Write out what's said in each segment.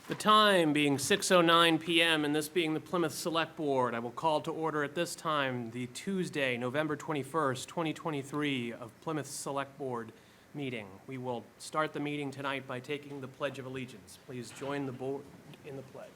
The time being 6:09 PM, and this being the Plymouth Select Board, I will call to order at this time the Tuesday, November 21st, 2023 of Plymouth Select Board meeting. We will start the meeting tonight by taking the Pledge of Allegiance. Please join the board in the pledge.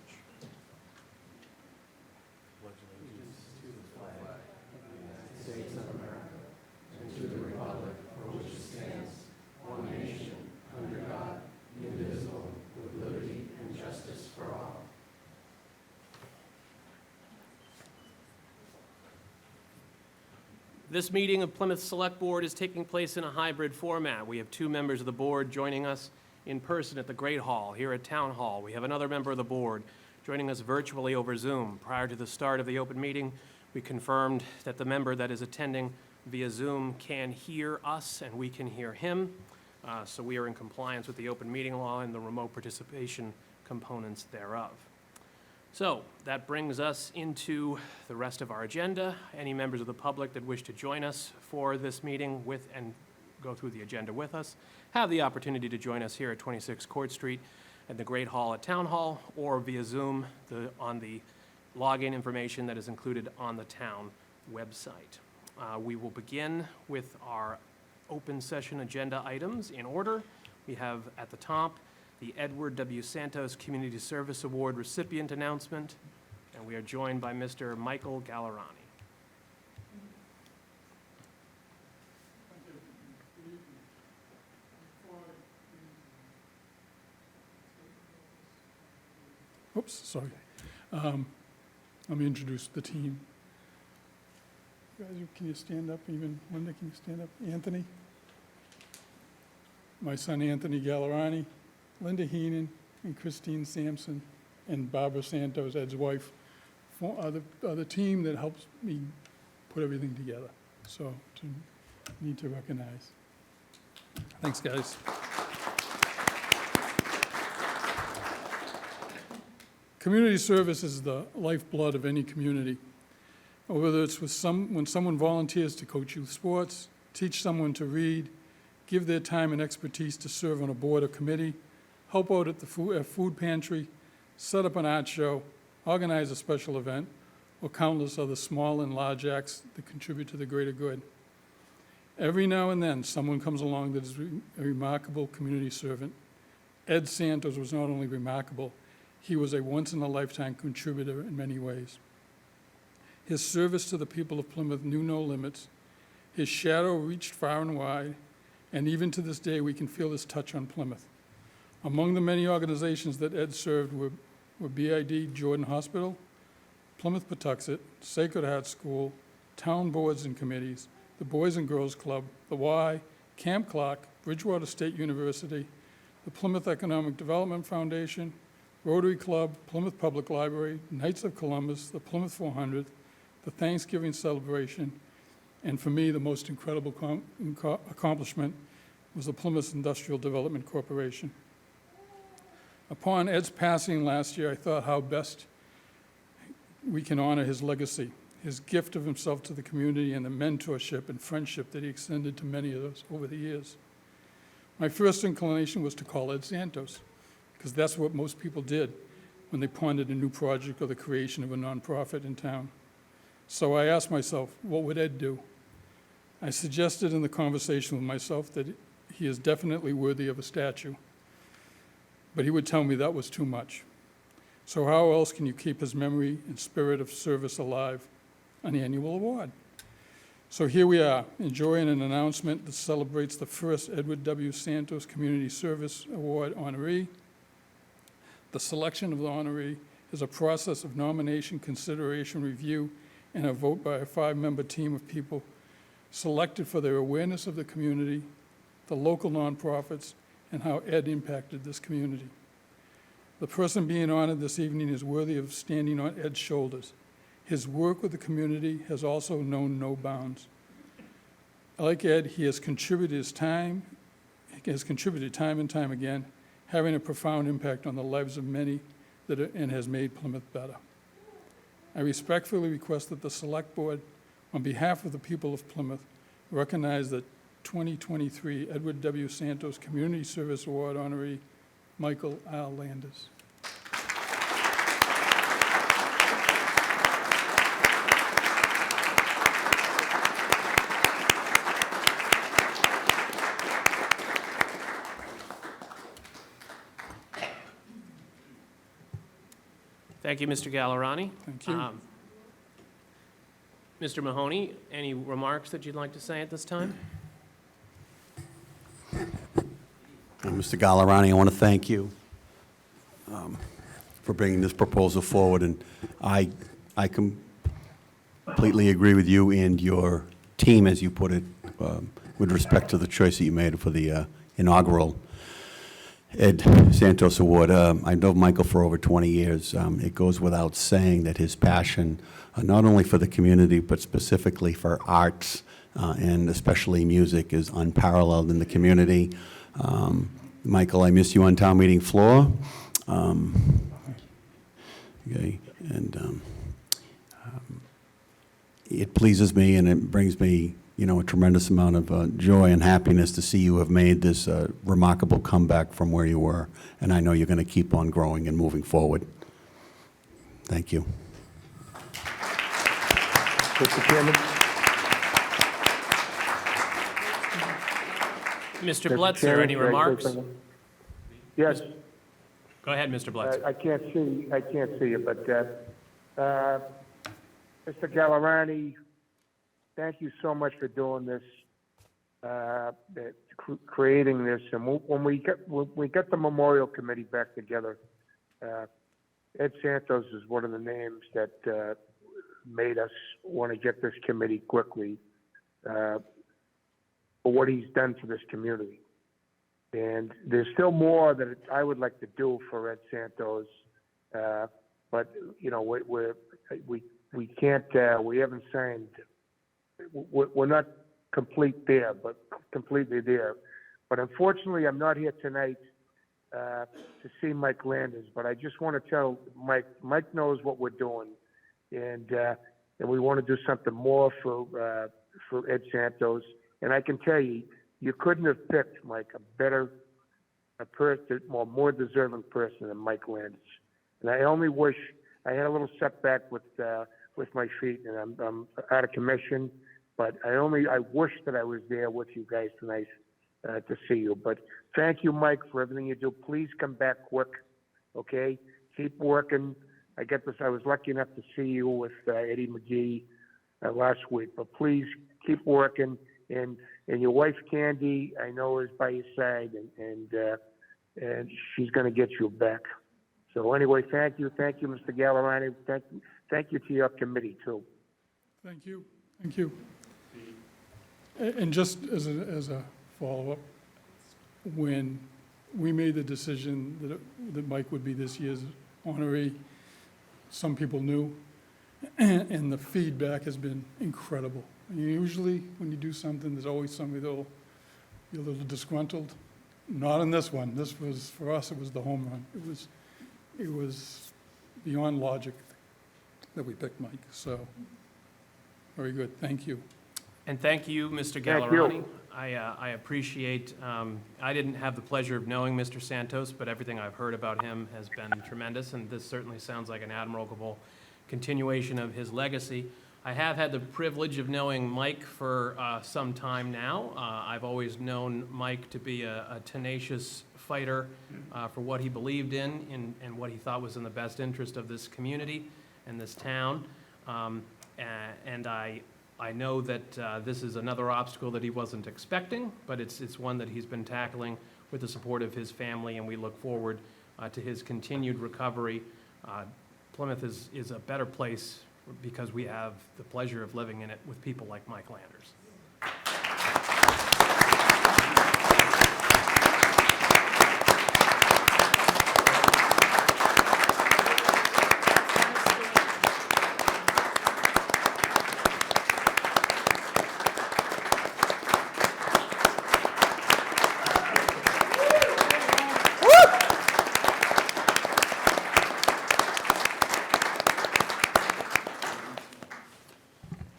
This meeting of Plymouth Select Board is taking place in a hybrid format. We have two members of the board joining us in person at the Great Hall here at Town Hall. We have another member of the board joining us virtually over Zoom. Prior to the start of the open meeting, we confirmed that the member that is attending via Zoom can hear us and we can hear him. So we are in compliance with the open meeting law and the remote participation components thereof. So that brings us into the rest of our agenda. Any members of the public that wish to join us for this meeting with and go through the agenda with us have the opportunity to join us here at 26 Court Street at the Great Hall at Town Hall or via Zoom on the login information that is included on the town website. We will begin with our open session agenda items in order. We have at the top the Edward W. Santos Community Service Award recipient announcement, and we are joined by Mr. Michael Gallerani. Oops, sorry. Let me introduce the team. You guys, can you stand up? Even Linda, can you stand up? Anthony? My son Anthony Gallerani, Linda Heenan, and Christine Sampson, and Barbara Santos, Ed's wife, are the team that helps me put everything together. So, need to recognize. Thanks, guys. Community service is the lifeblood of any community. Whether it's when someone volunteers to coach youth sports, teach someone to read, give their time and expertise to serve on a board or committee, help out at the food pantry, set up an art show, organize a special event, or countless other small and large acts that contribute to the greater good. Every now and then, someone comes along that is a remarkable community servant. Ed Santos was not only remarkable, he was a once-in-a-lifetime contributor in many ways. His service to the people of Plymouth knew no limits. His shadow reached far and wide, and even to this day, we can feel his touch on Plymouth. Among the many organizations that Ed served were BID Jordan Hospital, Plymouth Patuxent, Sacred Heart School, town boards and committees, the Boys and Girls Club, the Y, Camp Clark, Bridgewater State University, the Plymouth Economic Development Foundation, Rotary Club, Plymouth Public Library, Knights of Columbus, the Plymouth 400, the Thanksgiving celebration, and for me, the most incredible accomplishment was the Plymouth Industrial Development Corporation. Upon Ed's passing last year, I thought how best we can honor his legacy, his gift of himself to the community, and the mentorship and friendship that he extended to many of us over the years. My first inclination was to call Ed Santos, because that's what most people did when they pondered a new project or the creation of a nonprofit in town. So I asked myself, what would Ed do? I suggested in the conversation with myself that he is definitely worthy of a statue, but he would tell me that was too much. So how else can you keep his memory and spirit of service alive? An annual award. So here we are, enjoying an announcement that celebrates the first Edward W. Santos Community Service Award honoree. The selection of the honoree is a process of nomination, consideration, review, and a vote by a 5-member team of people selected for their awareness of the community, the local nonprofits, and how Ed impacted this community. The person being honored this evening is worthy of standing on Ed's shoulders. His work with the community has also known no bounds. Like Ed, he has contributed time and time again, having a profound impact on the lives of many and has made Plymouth better. I respectfully request that the Select Board, on behalf of the people of Plymouth, recognize the 2023 Edward W. Santos Community Service Award honoree, Michael R. Landers. Thank you, Mr. Gallerani. Thank you. Mr. Mahoney, any remarks that you'd like to say at this time? Mr. Gallerani, I want to thank you for bringing this proposal forward, and I completely agree with you and your team, as you put it, with respect to the choice that you made for the inaugural Ed Santos Award. I know Michael for over 20 years. It goes without saying that his passion, not only for the community, but specifically for arts, and especially music, is unparalleled in the community. Michael, I miss you on town meeting floor. Okay, and it pleases me, and it brings me, a tremendous amount of joy and happiness to see you have made this remarkable comeback from where you were, and I know you're going to keep on growing and moving forward. Thank you. Mr. Chairman? Mr. Mr. Blitzer, Chairman, any can I say remarks? something? Yes, Go ahead, Mr. Blitzer. I can't see you, but, Mr. Gallerani, thank you so much for doing this, creating this. And when we get the Memorial Committee back together, Ed Santos is one of the names that made us want to get this committee quickly for what he's done for this community. And there's still more that I would like to do for Ed Santos, but we can't. We haven't signed. We're not completely there. But unfortunately, I'm not here tonight to see Mike Landers. But I just want to tell Mike. Mike knows what we're doing, and we want to do something more for Ed Santos. And I can tell you, you couldn't have picked, Mike, a person, more deserving person than Mike Landers. And I only wish I had a little setback with my feet, and I'm out of commission. But I wish that I was there with you guys tonight to see you. But thank you, Mike, for everything you do. Please come back quick, okay? Keep working. I was lucky enough to see you with Eddie McGee last week. But please keep working. And your wife Candy, I know, is by your side, and she's going to get you back. So anyway, thank you, Mr. Gallerani. Thank you to your committee too. Thank you. And just as a follow-up, when we made the decision that Mike would be this year's honoree, some people knew, and the feedback has been incredible. Usually, when you do something, there's always somebody that'll be a little disgruntled. Not in this one. This was, for us, it was the home run. It was beyond logic that we picked Mike. So, very good. Thank you. And thank you, Mr. Thank Gallerani. you. I appreciate, I didn't have the pleasure of knowing Mr. Santos, but everything I've heard about him has been tremendous, and this certainly sounds like an admirable continuation of his legacy. I have had the privilege of knowing Mike for some time now. I've always known Mike to be a tenacious fighter for what he believed in and what he thought was in the best interest of this community and this town. And I know that this is another obstacle that he wasn't expecting, but it's one that he's been tackling with the support of his family, and we look forward to his continued recovery. Plymouth is a better place because we have the pleasure of living in it with people like Mike Landers.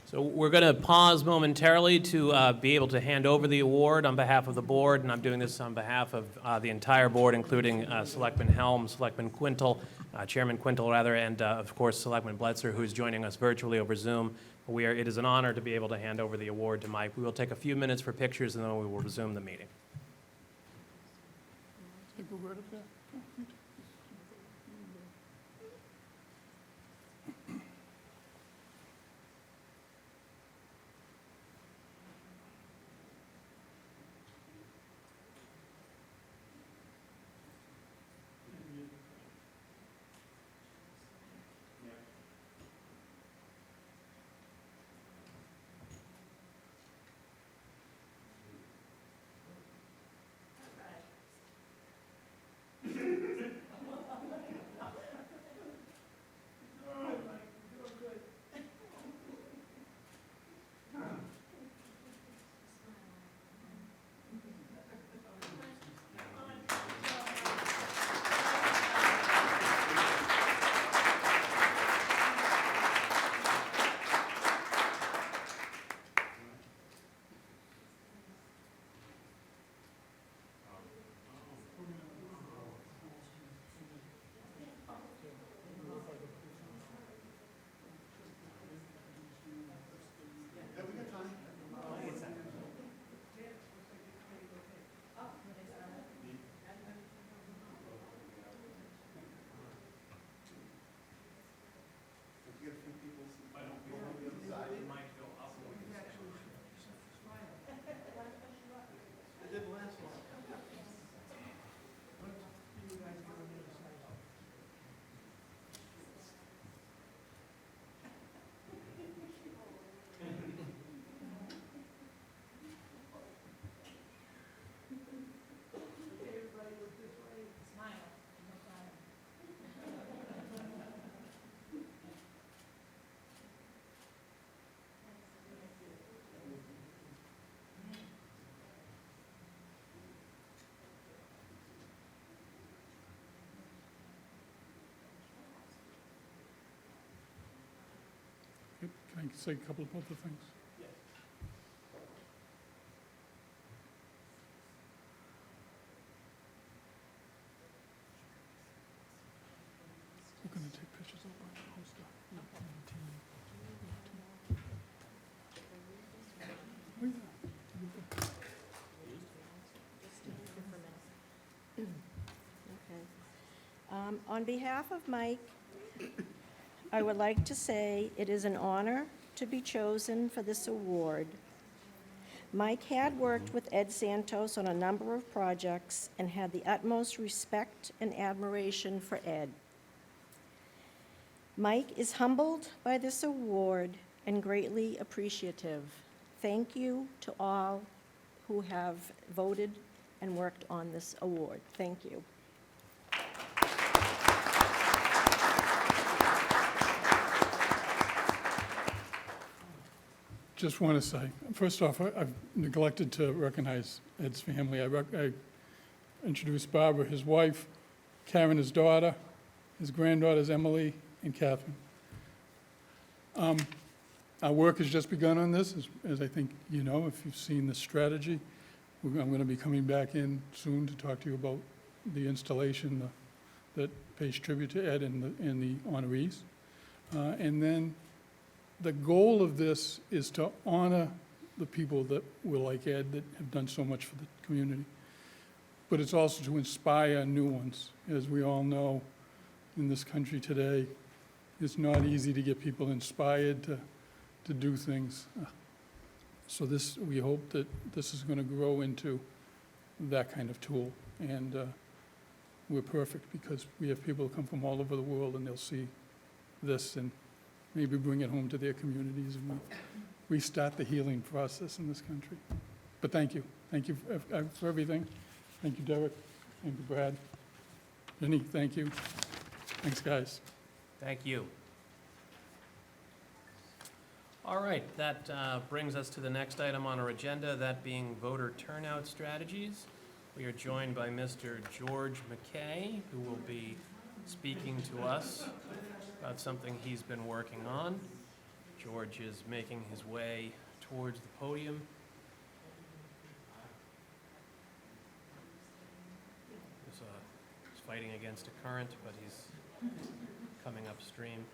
So we're going to pause momentarily to be able to hand over the award on behalf of the board, and I'm doing this on behalf of the entire board, including Selectman Helm, Selectman Quintal, Chairman Quintal rather, and of course Selectman Blitzer, who's joining us virtually over Zoom. It is an honor to be able to hand over the award to Mike. We will take a few minutes for pictures, and then we will resume the meeting. Think we're right up there. Can I say a couple of other things? We're going to take pictures of our poster. Oh, yeah. Okay. On behalf of Mike, I would like to say it is an honor to be chosen for this award. Mike had worked with Ed Santos on a number of projects and had the utmost respect and admiration for Ed. Mike is humbled by this award and greatly appreciative. Thank you to all who have voted and worked on this award. Thank you. Just want to say, first off, I've neglected to recognize Ed's family. I introduced Barbara, his wife, Karen, his daughter, his granddaughters, Emily and Catherine. Our work has just begun on this, as I think you know, if you've seen the strategy. I'm going to be coming back in soon to talk to you about the installation that pays tribute to Ed and the honorees. And then the goal of this is to honor the people that were like Ed, that have done so much for the community. But it's also to inspire new ones. As we all know, in this country today, it's not easy to get people inspired to do things. So we hope that this is going to grow into that kind of tool. And we're perfect because we have people who come from all over the world and they'll see this and maybe bring it home to their communities and we start the healing process in this country. But thank you. Thank you for everything. Thank you, Derek. Thank you, Brad. Jenny, thank you. Thanks, guys. Thank you. All right, that brings us to the next item on our agenda, that being voter turnout strategies. We are joined by Mr. George McKay, who will be speaking to us about something he's been working on. George is making his way towards the podium. He's fighting against a current, but he's coming upstream.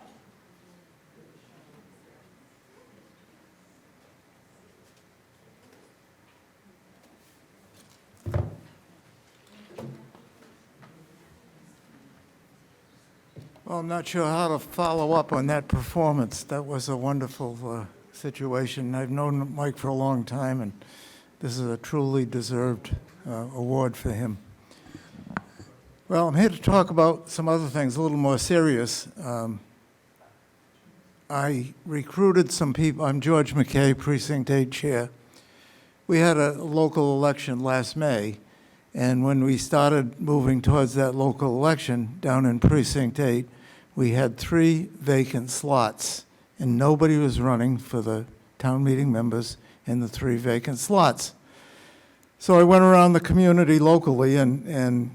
Well, I'm not sure how to follow up on that performance. That was a wonderful situation. I've known Mike for a long time, and this is a truly deserved award for him. Well, I'm here to talk about some other things, a little more serious. I recruited some people. I'm George McKay, Precinct 8 Chair. We had a local election last May, and when we started moving towards that local election down in Precinct 8, we had 3 vacant slots, and nobody was running for the town meeting members in the 3 vacant slots. So I went around the community locally and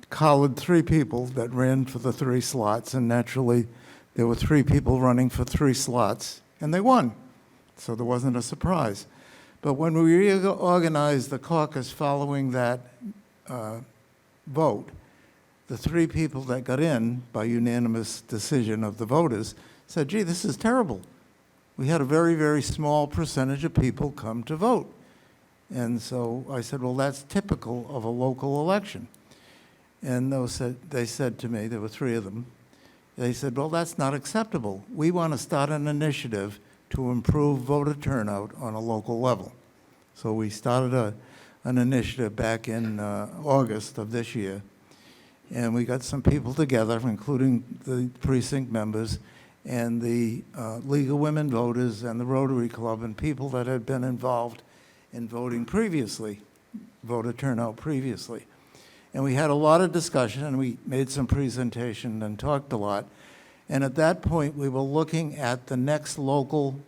collared 3 people that ran for the 3 slots, and naturally there were 3 people running for 3 slots, and they won. So there wasn't a surprise. But when we reorganized the caucus following that vote, the 3 people that got in by unanimous decision of the voters said, gee, this is terrible. We had a very, very small percentage of people come to vote. And so I said, well, that's typical of a local election. And they said to me, there were 3 of them, they said, well, that's not acceptable. We want to start an initiative to improve voter turnout on a local level. So we started an initiative back in August of this year. And we got some people together, including the precinct members and the League of Women Voters and the Rotary Club and people that had been involved in voting previously, voter turnout previously. And we had a lot of discussion, and we made some presentation and talked a lot. And at that point, we were looking at the next local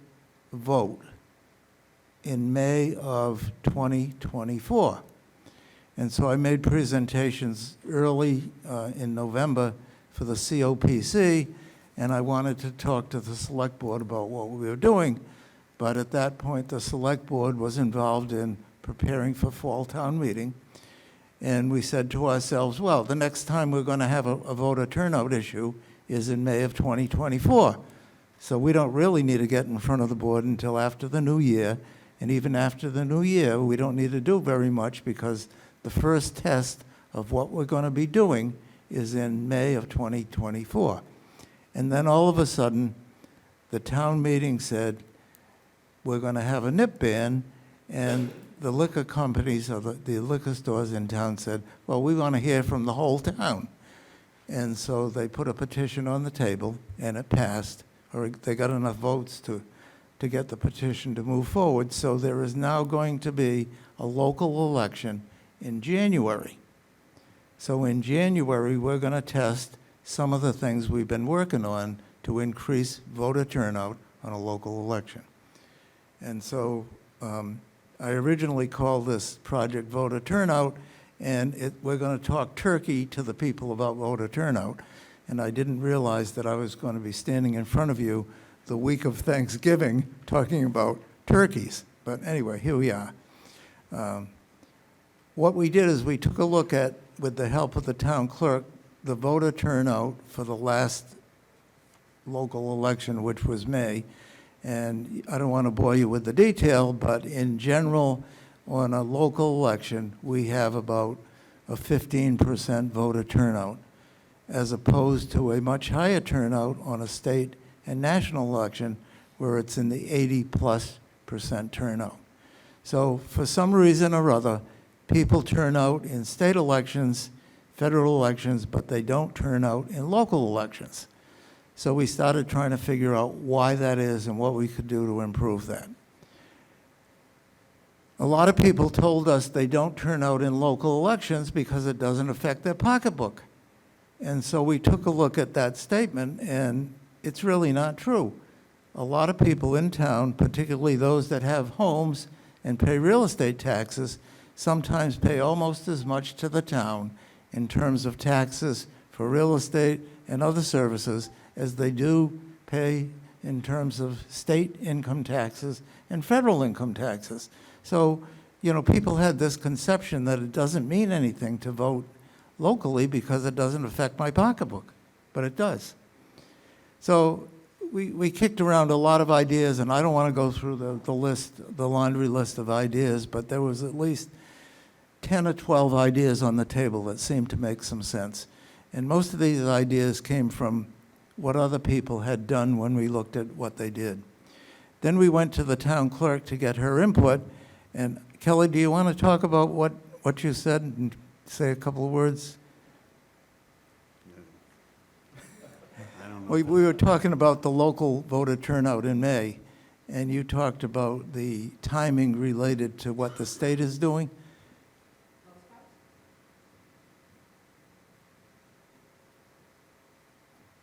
vote in May of 2024. And so I made presentations early in November for the COPC, and I wanted to talk to the select board about what we were doing. But at that point, the select board was involved in preparing for fall town meeting. And we said to ourselves, well, the next time we're going to have a voter turnout issue is in May of 2024. So we don't really need to get in front of the board until after the new year. And even after the new year, we don't need to do very much because the first test of what we're going to be doing is in May of 2024. And then all of a sudden, the town meeting said, we're going to have a nip ban, and the liquor companies or the liquor stores in town said, well, we want to hear from the whole town. And so they put a petition on the table, and it passed, or they got enough votes to get the petition to move forward. So there is now going to be a local election in January. So in January, we're going to test some of the things we've been working on to increase voter turnout on a local election. And so I originally called this project Voter Turnout, and we're going to talk turkey to the people about voter turnout. And I didn't realize that I was going to be standing in front of you the week of Thanksgiving talking about turkeys. But anyway, here we are. What we did is we took a look at, with the help of the town clerk, the voter turnout for the last local election, which was May. And I don't want to bore you with the detail, but in general, on a local election, we have about a 15% voter turnout, as opposed to a much higher turnout on a state and national election, where it's in the 80+% turnout. So for some reason or other, people turn out in state elections, federal elections, but they don't turn out in local elections. So we started trying to figure out why that is and what we could do to improve that. A lot of people told us they don't turn out in local elections because it doesn't affect their pocketbook. And so we took a look at that statement, and it's really not true. A lot of people in town, particularly those that have homes and pay real estate taxes, sometimes pay almost as much to the town in terms of taxes for real estate and other services as they do pay in terms of state income taxes and federal income taxes. So, people had this conception that it doesn't mean anything to vote locally because it doesn't affect my pocketbook, but it does. So we kicked around a lot of ideas, and I don't want to go through the laundry list of ideas, but there was at least 10 or 12 ideas on the table that seemed to make some sense. And most of these ideas came from what other people had done when we looked at what they did. Then we went to the town clerk to get her input. And Kelly, do you want to talk about what you said and say a couple of words? I don't know. We were talking about the local voter turnout in May, and you talked about the timing related to what the state is doing.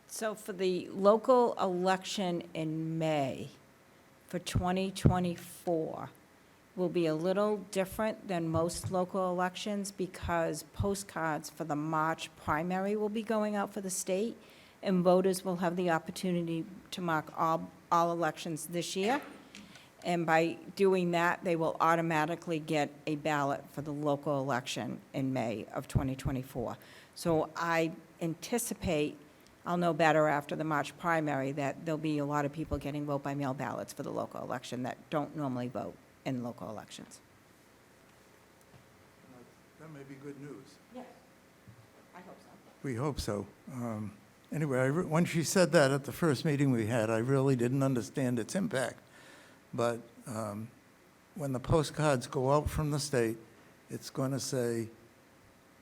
So for the local election in May for 2024 will be a little different than most local elections because postcards for the March primary will be going out for the state, and voters will have the opportunity to mark all elections this year. And by doing that, they will automatically get a ballot for the local election in May of 2024. So I anticipate, I'll know better after the March primary, that there'll be a lot of people getting vote-by-mail ballots for the local election that don't normally vote in local elections. That may be good news. Yes, I hope so. We hope so. Anyway, when she said that at the first meeting we had, I really didn't understand its impact. But when the postcards go out from the state, it's going to say,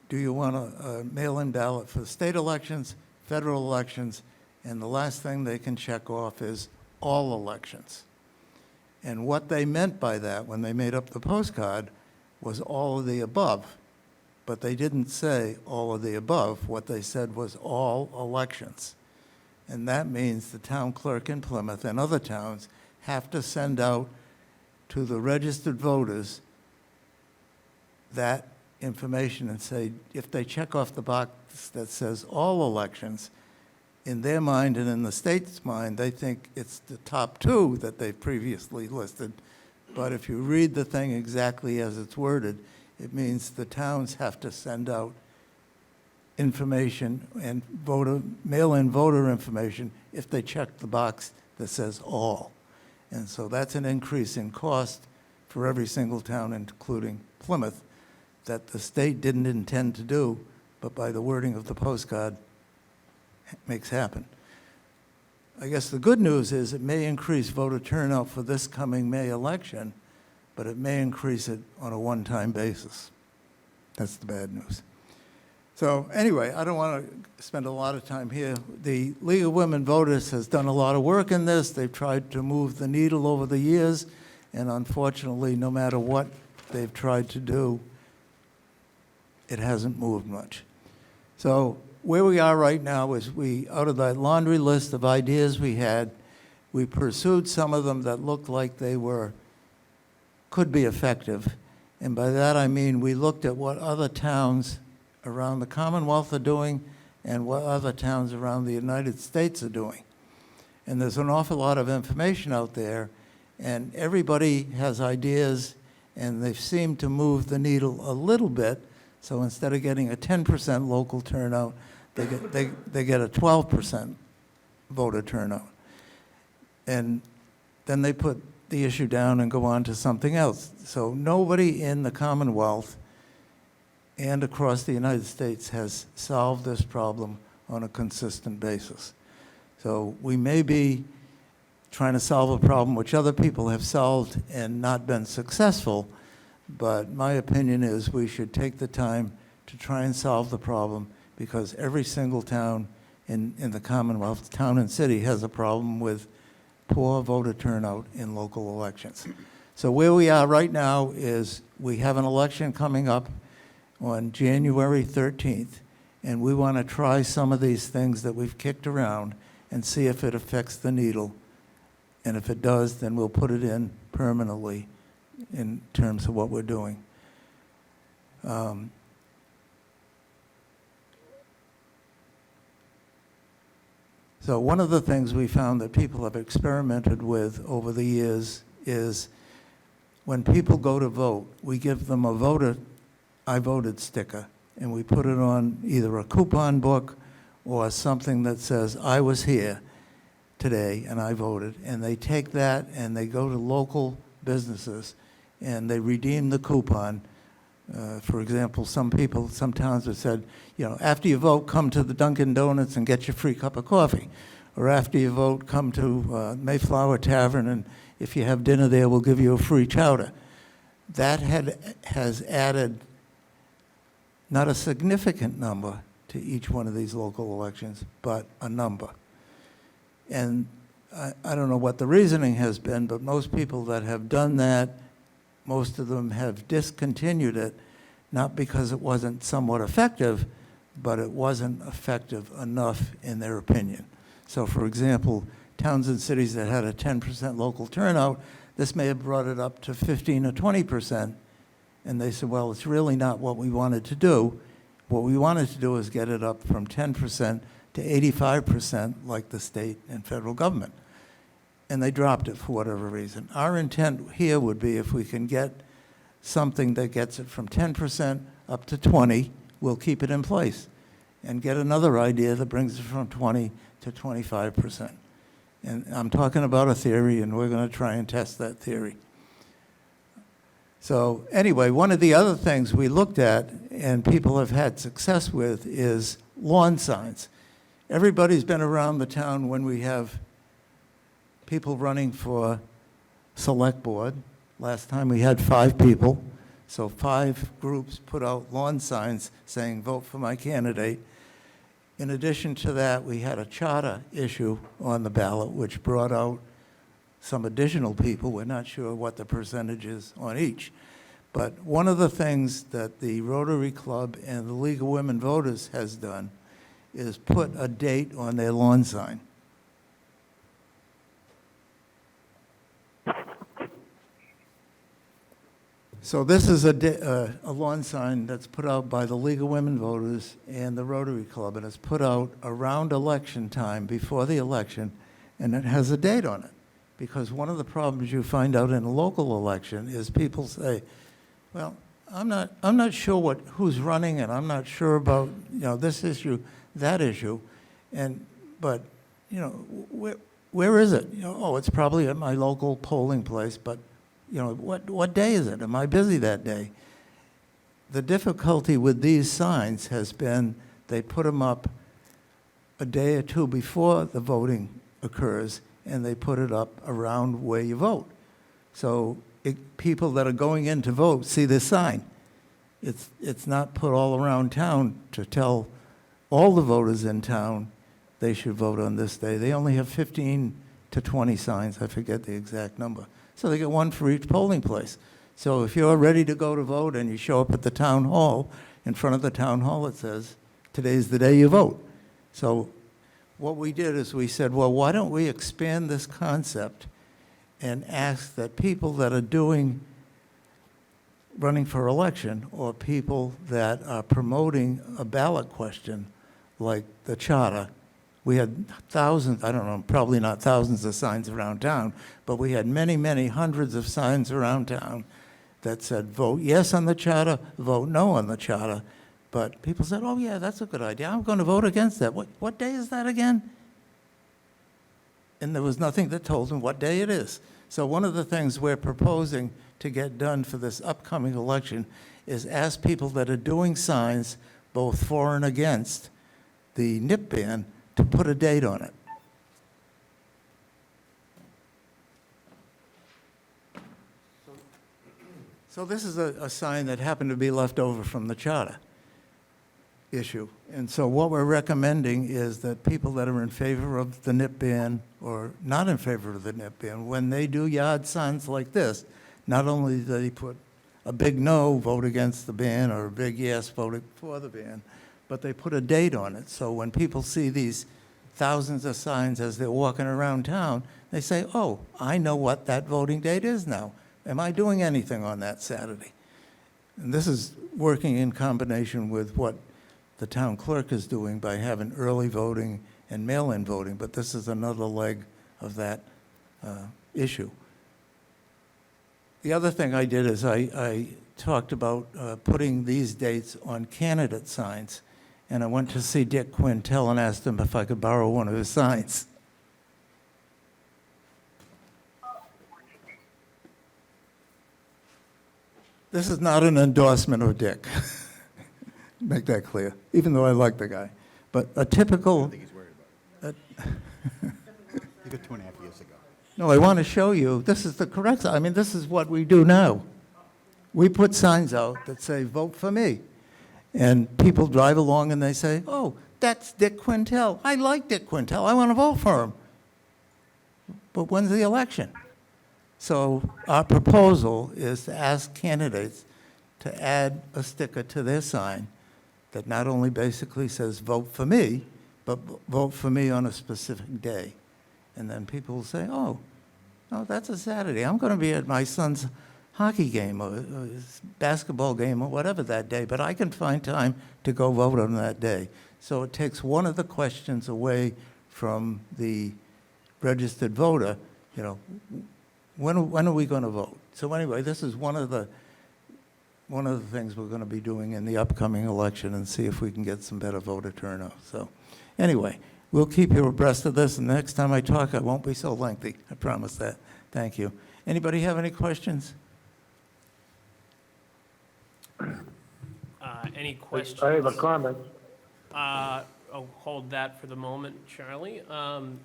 do you want a mail-in ballot for the state elections, federal elections, and the last thing they can check off is all elections. And what they meant by that when they made up the postcard was all of the above. But they didn't say all of the above. What they said was all elections. And that means the town clerk in Plymouth and other towns have to send out to the registered voters that information and say, if they check off the box that says all elections, in their mind and in the state's mind, they think it's the top two that they've previously listed. But if you read the thing exactly as it's worded, it means the towns have to send out information and mail-in voter information if they check the box that says all. And so that's an increase in cost for every single town, including Plymouth, that the state didn't intend to do, but by the wording of the postcard, makes happen. I guess the good news is it may increase voter turnout for this coming May election, but it may increase it on a one-time basis. That's the bad news. So anyway, I don't want to spend a lot of time here. The League of Women Voters has done a lot of work in this. They've tried to move the needle over the years, and unfortunately, no matter what they've tried to do, it hasn't moved much. So where we are right now is out of that laundry list of ideas we had, we pursued some of them that looked like they could be effective. And by that I mean we looked at what other towns around the Commonwealth are doing and what other towns around the United States are doing. And there's an awful lot of information out there, and everybody has ideas, and they've seemed to move the needle a little bit. So instead of getting a 10% local turnout, they get a 12% voter turnout. And then they put the issue down and go on to something else. So nobody in the Commonwealth and across the United States has solved this problem on a consistent basis. So we may be trying to solve a problem which other people have solved and not been successful, but my opinion is we should take the time to try and solve the problem, because every single town in the Commonwealth, town and city, has a problem with poor voter turnout in local elections. So where we are right now is we have an election coming up on January 13th, and we want to try some of these things that we've kicked around and see if it affects the needle. And if it does, then we'll put it in permanently in terms of what we're doing. So one of the things we found that people have experimented with over the years is when people go to vote, we give them a I voted sticker, and we put it on either a coupon book or something that says, I was here today and I voted. And they take that and they go to local businesses and they redeem the coupon. For example, some towns have said, after you vote, come to the Dunkin' Donuts and get your free cup of coffee. Or after you vote, come to Mayflower Tavern, and if you have dinner there, we'll give you a free chowder. That has added not a significant number to each one of these local elections, but a number. And I don't know what the reasoning has been, but most people that have done that, most of them have discontinued it, not because it wasn't somewhat effective, but it wasn't effective enough in their opinion. So for example, towns and cities that had a 10% local turnout, this may have brought it up to 15 or 20%. And they said, well, it's really not what we wanted to do. What we wanted to do is get it up from 10% to 85% like the state and federal government. And they dropped it for whatever reason. Our intent here would be if we can get something that gets it from 10% up to 20, we'll keep it in place. And get another idea that brings it from 20 to 25%. And I'm talking about a theory, and we're going to try and test that theory. So anyway, one of the other things we looked at and people have had success with is lawn signs. Everybody's been around the town when we have people running for select board. Last time we had 5 people, so 5 groups put out lawn signs saying, vote for my candidate. In addition to that, we had a charter issue on the ballot, which brought out some additional people. We're not sure what the percentage is on each. But one of the things that the Rotary Club and the League of Women Voters has done is put a date on their lawn sign. So this is a lawn sign that's put out by the League of Women Voters and the Rotary Club, and it's put out around election time, before the election, and it has a date on it. Because one of the problems you find out in a local election is people say, well, I'm not sure who's running, and I'm not sure about, this issue, that issue, but, where is it? Oh, it's probably at my local polling place, but, what day is it? Am I busy that day? The difficulty with these signs has been they put them up a day or two before the voting occurs, and they put it up around where you vote. So people that are going in to vote see this sign. It's not put all around town to tell all the voters in town they should vote on this day. They only have 15 to 20 signs, I forget the exact number. So they get one for each polling place. So if you're ready to go to vote and you show up at the town hall, in front of the town hall it says, today's the day you vote. So what we did is we said, well, why don't we expand this concept and ask that people that are running for election, or people that are promoting a ballot question like the charter. We had thousands, I don't know, probably not thousands of signs around town, but we had many, many hundreds of signs around town that said, vote yes on the charter, vote no on the charter. But people said, oh yeah, that's a good idea. I'm going to vote against that. What day is that again? And there was nothing that told them what day it is. So one of the things we're proposing to get done for this upcoming election is ask people that are doing signs, both for and against the nip ban, to put a date on it. So this is a sign that happened to be left over from the charter issue. And so what we're recommending is that people that are in favor of the nip ban or not in favor of the nip ban, when they do yard signs like this, not only do they put a big no, vote against the ban, or a big yes, vote for the ban, but they put a date on it. So when people see these thousands of signs as they're walking around town, they say, oh, I know what that voting date is now. Am I doing anything on that Saturday? And this is working in combination with what the town clerk is doing by having early voting and mail-in voting, but this is another leg of that issue. The other thing I did is I talked about putting these dates on candidate signs, and I went to see Dick Quintel and asked him if I could borrow one of his signs. This is not an endorsement of Dick. Make that clear, even though I like the guy. But a typical... I think he's worried about it. You got 2.5 years ago. No, I want to show you, this is the correct, I mean, this is what we do now. We put signs out that say, vote for me. And people drive along and they say, oh, that's Dick Quintel. I like Dick Quintel. I want to vote for him. But when's the election? So our proposal is to ask candidates to add a sticker to their sign that not only basically says, vote for me, but vote for me on a specific day. And then people will say, oh, that's a Saturday. I'm going to be at my son's hockey game or his basketball game or whatever that day, but I can find time to go vote on that day. So it takes one of the questions away from the registered voter, when are we going to vote? So anyway, this is one of the things we're going to be doing in the upcoming election, and see if we can get some better voter turnout. So anyway, we'll keep you abreast of this, and next time I talk, I won't be so lengthy. I promise that. Thank you. Anybody have any questions? Any questions? I have a comment. I'll hold that for the moment, Charlie.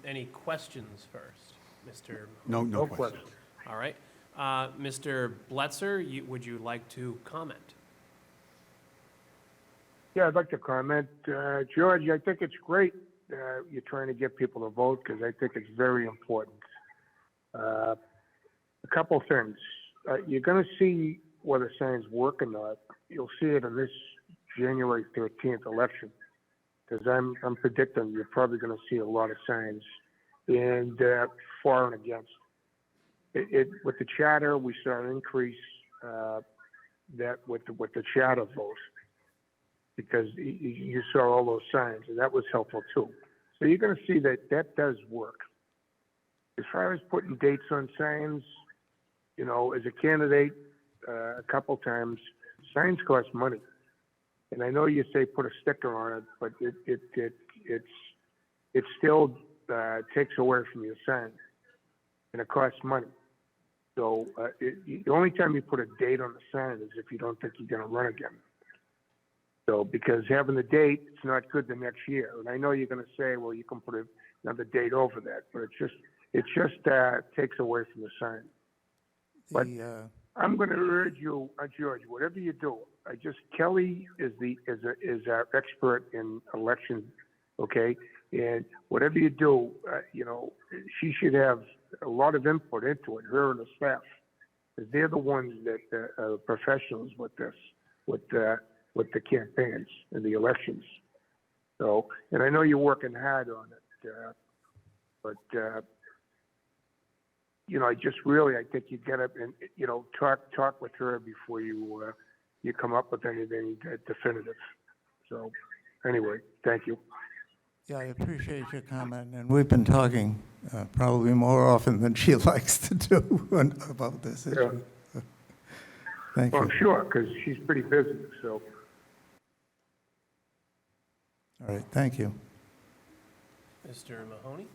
Any questions first, Mr.? No question. All right. Mr. Bletzer, would you like to comment? Yeah, I'd like to comment. George, I think it's great you're trying to get people to vote, because I think it's very important. A couple things. You're going to see whether signs work or not. You'll see it in this January 13th election, because I'm predicting you're probably going to see a lot of signs, and for and against. With the charter, we saw an increase that with the charter vote, because you saw all those signs, and that was helpful too. So you're going to see that does work. As far as putting dates on signs, you know, as a candidate, a couple times, signs cost money. And I know you say put a sticker on it, but it still takes away from your sign, and it costs money. So the only time you put a date on the sign is if you don't think you're going to run again. So because having the date, it's not good the next year. And I know you're going to say, well, you can put another date over that, but it just takes away from the sign. But I'm going to urge you, George, whatever you do, Kelly is our expert in elections, okay? And whatever you do, you know, she should have a lot of input into it, her and the staff, because they're the ones that are professionals with this, with the campaigns and the elections. So, and I know you're working hard on it, but you know, I think you get up and, you know, talk with her before you come up with anything definitive. So, anyway, thank you. Yeah, I appreciate your comment, and we've been talking probably more often than she likes to do about this issue. Yeah. Thank Well, you. I'm sure, because she's pretty busy, so. All right, thank you. Mr. Mahoney?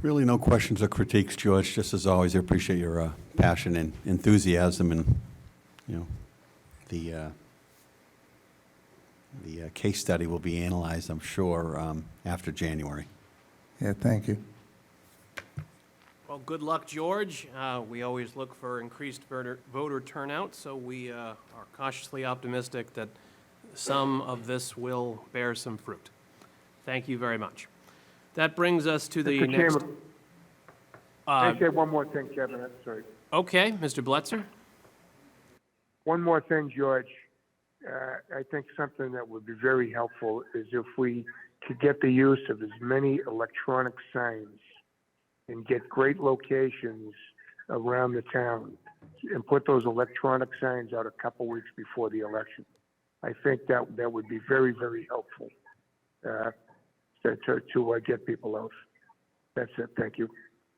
Really no questions or critiques, George. Just as always, I appreciate your passion and enthusiasm, and, you know, the case study will be analyzed, I'm sure, after January. Yeah, thank you. Well, good luck, George. We always look for increased voter turnout, so we are cautiously optimistic that some of this will bear some fruit. Thank you very much. That brings us to the Mr. next. Chairman, can I say one more thing, Kevin? I'm sorry. Okay, Mr. Bletzer? One more thing, George. I think something that would be very helpful is if we could get the use of as many electronic signs and get great locations around the town and put those electronic signs out a couple weeks before the election. I think that would be very, very helpful to get people out. That's it. Thank you.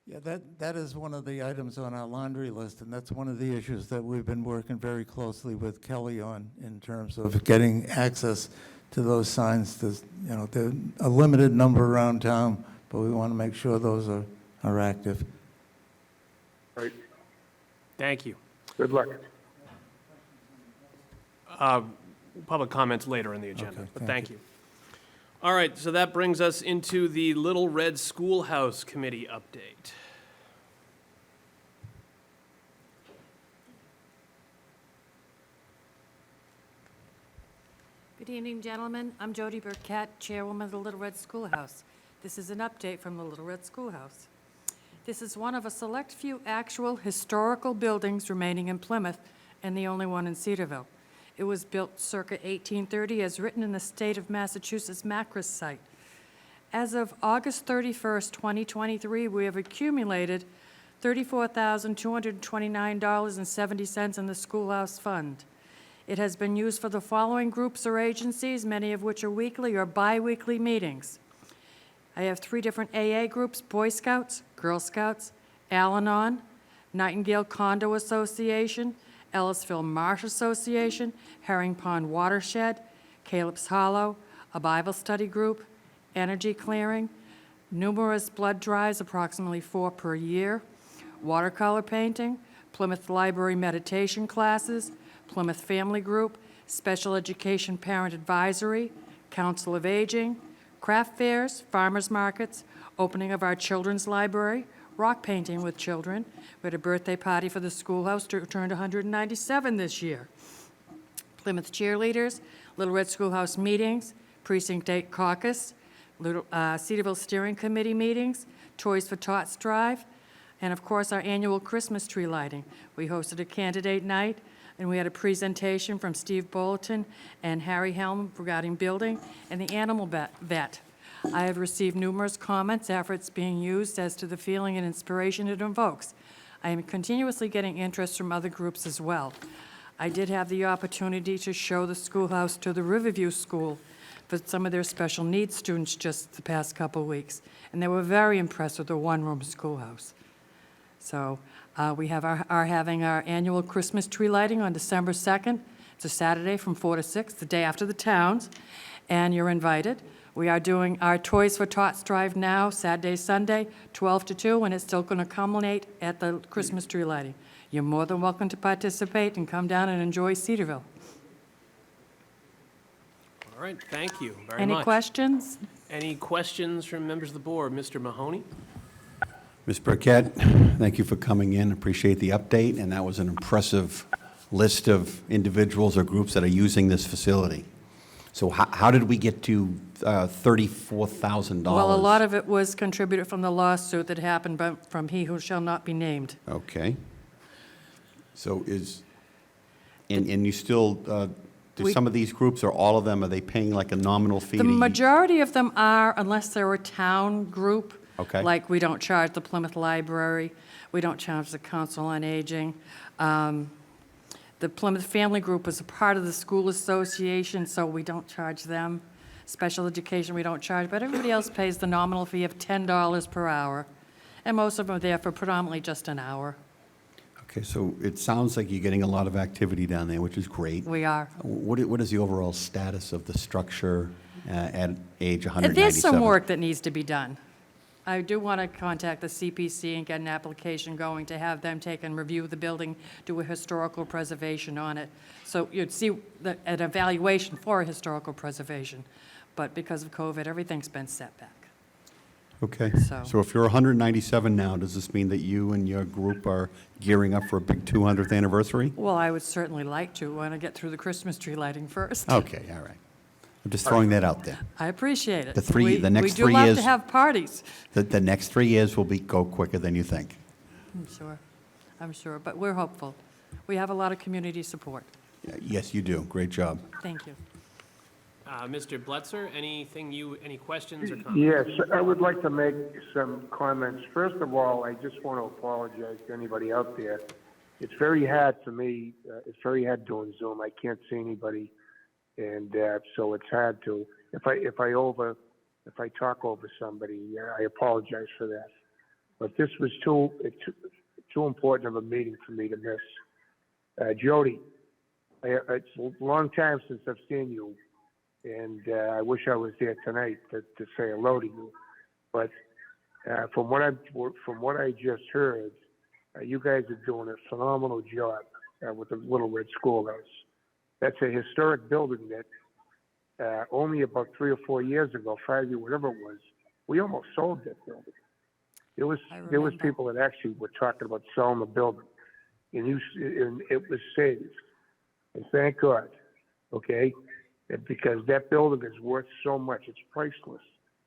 Yeah, that is one of the items on our laundry list, and that's one of the issues that we've been working very closely with Kelly on in terms of getting access to those signs. There's, you know, there are a limited number around town, but we want to make sure those are active. Right. Thank you. Good luck. Public comments later in the agenda, Okay, but thank thank you. All right, so that brings us into the Little Red Schoolhouse Committee update. Good evening, gentlemen. I'm Jody Burkett, Chairwoman of the Little Red Schoolhouse. This is an update from the Little Red Schoolhouse. This is one of a select few actual historical buildings remaining in Plymouth and the only one in Cedarville. It was built circa 1830 as written in the state of Massachusetts Macris site. As of August 31st, 2023, we have accumulated $34,229.70 in the schoolhouse fund. It has been used for the following groups or agencies, many of which are weekly or bi-weekly meetings. I have 3 different AA groups: Boy Scouts, Girl Scouts, Al-Anon, Nightingale Condo Association, Ellisville Marsh Association, Herring Pond Watershed, Caleb's Hollow, a Bible study group, Energy Clearing, numerous blood drives, approximately 4 per year, watercolor painting, Plymouth Library meditation classes, Plymouth Family Group, Special Education Parent Advisory, Council of Aging, craft fairs, farmers markets, opening of our children's library, rock painting with children. We had a birthday party for the schoolhouse, turned 197 this year. Plymouth cheerleaders, Little Red Schoolhouse meetings, Precinct 8 caucus, Cedarville Steering Committee meetings, Toys for Tots drive, and of course our annual Christmas tree lighting. We hosted a candidate night, and we had a presentation from Steve Bolton and Harry Helm regarding building and the animal vet. I have received numerous comments after it's being used as to the feeling and inspiration it invokes. I am continuously getting interest from other groups as well. I did have the opportunity to show the schoolhouse to the Riverview School for some of their special needs students just the past couple of weeks, and they were very impressed with the one-room schoolhouse. So we are having our annual Christmas tree lighting on December 2nd. It's a Saturday from 4 to 6, the day after the towns, and you're invited. We are doing our Toys for Tots Drive now, Saturday, Sunday, 12 to 2, and it's still going to culminate at the Christmas tree lighting. You're more than welcome to participate and come down and enjoy Cedarville. All right, thank you very much. Any questions? Any questions from members of the board? Mr. Mahoney? Ms. Burkett, thank you for coming in. Appreciate the update, and that was an impressive list of individuals or groups that are using this facility. So how did we get to $34,000? Well, a lot of it was contributed from the lawsuit that happened from He Who Shall Not Be Named. Okay. So and you still, do some of these groups or all of them, are they paying like a nominal fee? The majority of them are, unless they're a town group. Okay. Like, we don't charge the Plymouth Library, we don't charge the Council on Aging. The Plymouth Family Group is a part of the school association, so we don't charge them. Special education, we don't charge, but everybody else pays the nominal fee of $10 per hour. And most of them are there for predominantly just an hour. Okay, so it sounds like you're getting a lot of activity down there, which is great. We are. What is the overall status of the structure at age 197? There's some work that needs to be done. I do want to contact the CPC and get an application going to have them take and review the building, do a historical preservation on it. So you'd see an evaluation for a historical preservation. But because of COVID, everything's been set back. Okay, So- so if you're 197 now, does this mean that you and your group are gearing up for a big 200th anniversary? Well, I would certainly like to. Want to get through the Christmas tree lighting first. Okay, all right. I'm just throwing that out there. I appreciate it. The next 3 We do love years- to have parties. The next 3 years will go quicker than you think. I'm sure, but we're hopeful. We have a lot of community support. Yes, you do. Great job. Thank you. Mr. Blitzer, any questions or comments? Yes, I would like to make some comments. First of all, I just want to apologize to anybody out there. It's very hard for me. It's very hard doing Zoom. I can't see anybody, and so it's hard to. If I talk over somebody, I apologize for that. But this was too important of a meeting for me to miss. Jody, it's a long time since I've seen you. And I wish I was there tonight to say hello to you. But from what I just heard, you guys are doing a phenomenal job with the Little Red Schoolhouse. That's a historic building that only about 3 or 4 years ago, 5 years, whatever it was, we almost sold that building. There was people that actually were talking about selling the building, and it was saved. And thank God, okay. Because that building is worth so much. It's priceless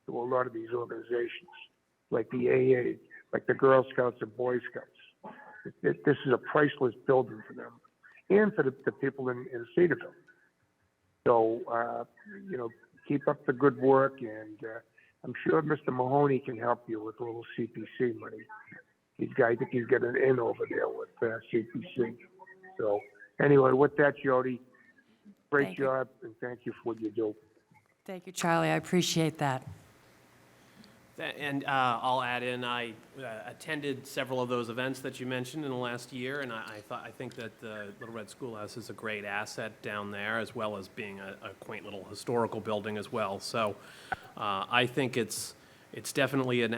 to a lot of these organizations, like the AA, like the Girl Scouts and Boy Scouts. This is a priceless building for them and for the people in Cedarville. So, keep up the good work, and I'm sure Mr. Mahoney can help you with a little CPC money. I think he's got an in over there with CPC. So, anyway, with that, Jody, great Thank you. job, and thank you for what you do. Thank you, Charlie. I appreciate that. And I'll add in, I attended several of those events that you mentioned in the last year, and I think that the Little Red Schoolhouse is a great asset down there, as well as being a quaint little historical building as well. So I think it's definitely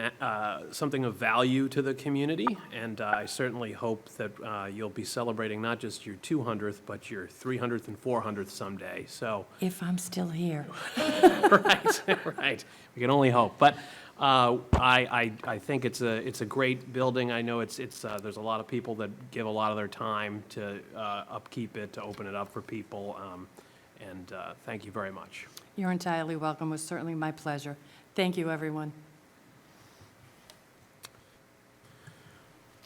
something of value to the community, and I certainly hope that you'll be celebrating not just your 200th, but your 300th and 400th someday. So, If I'm still here. right. We can only hope. But I think it's a great building. I know there's a lot of people that give a lot of their time to upkeep it, to open it up for people, and thank you very much. You're entirely welcome. It was certainly my pleasure. Thank you, everyone.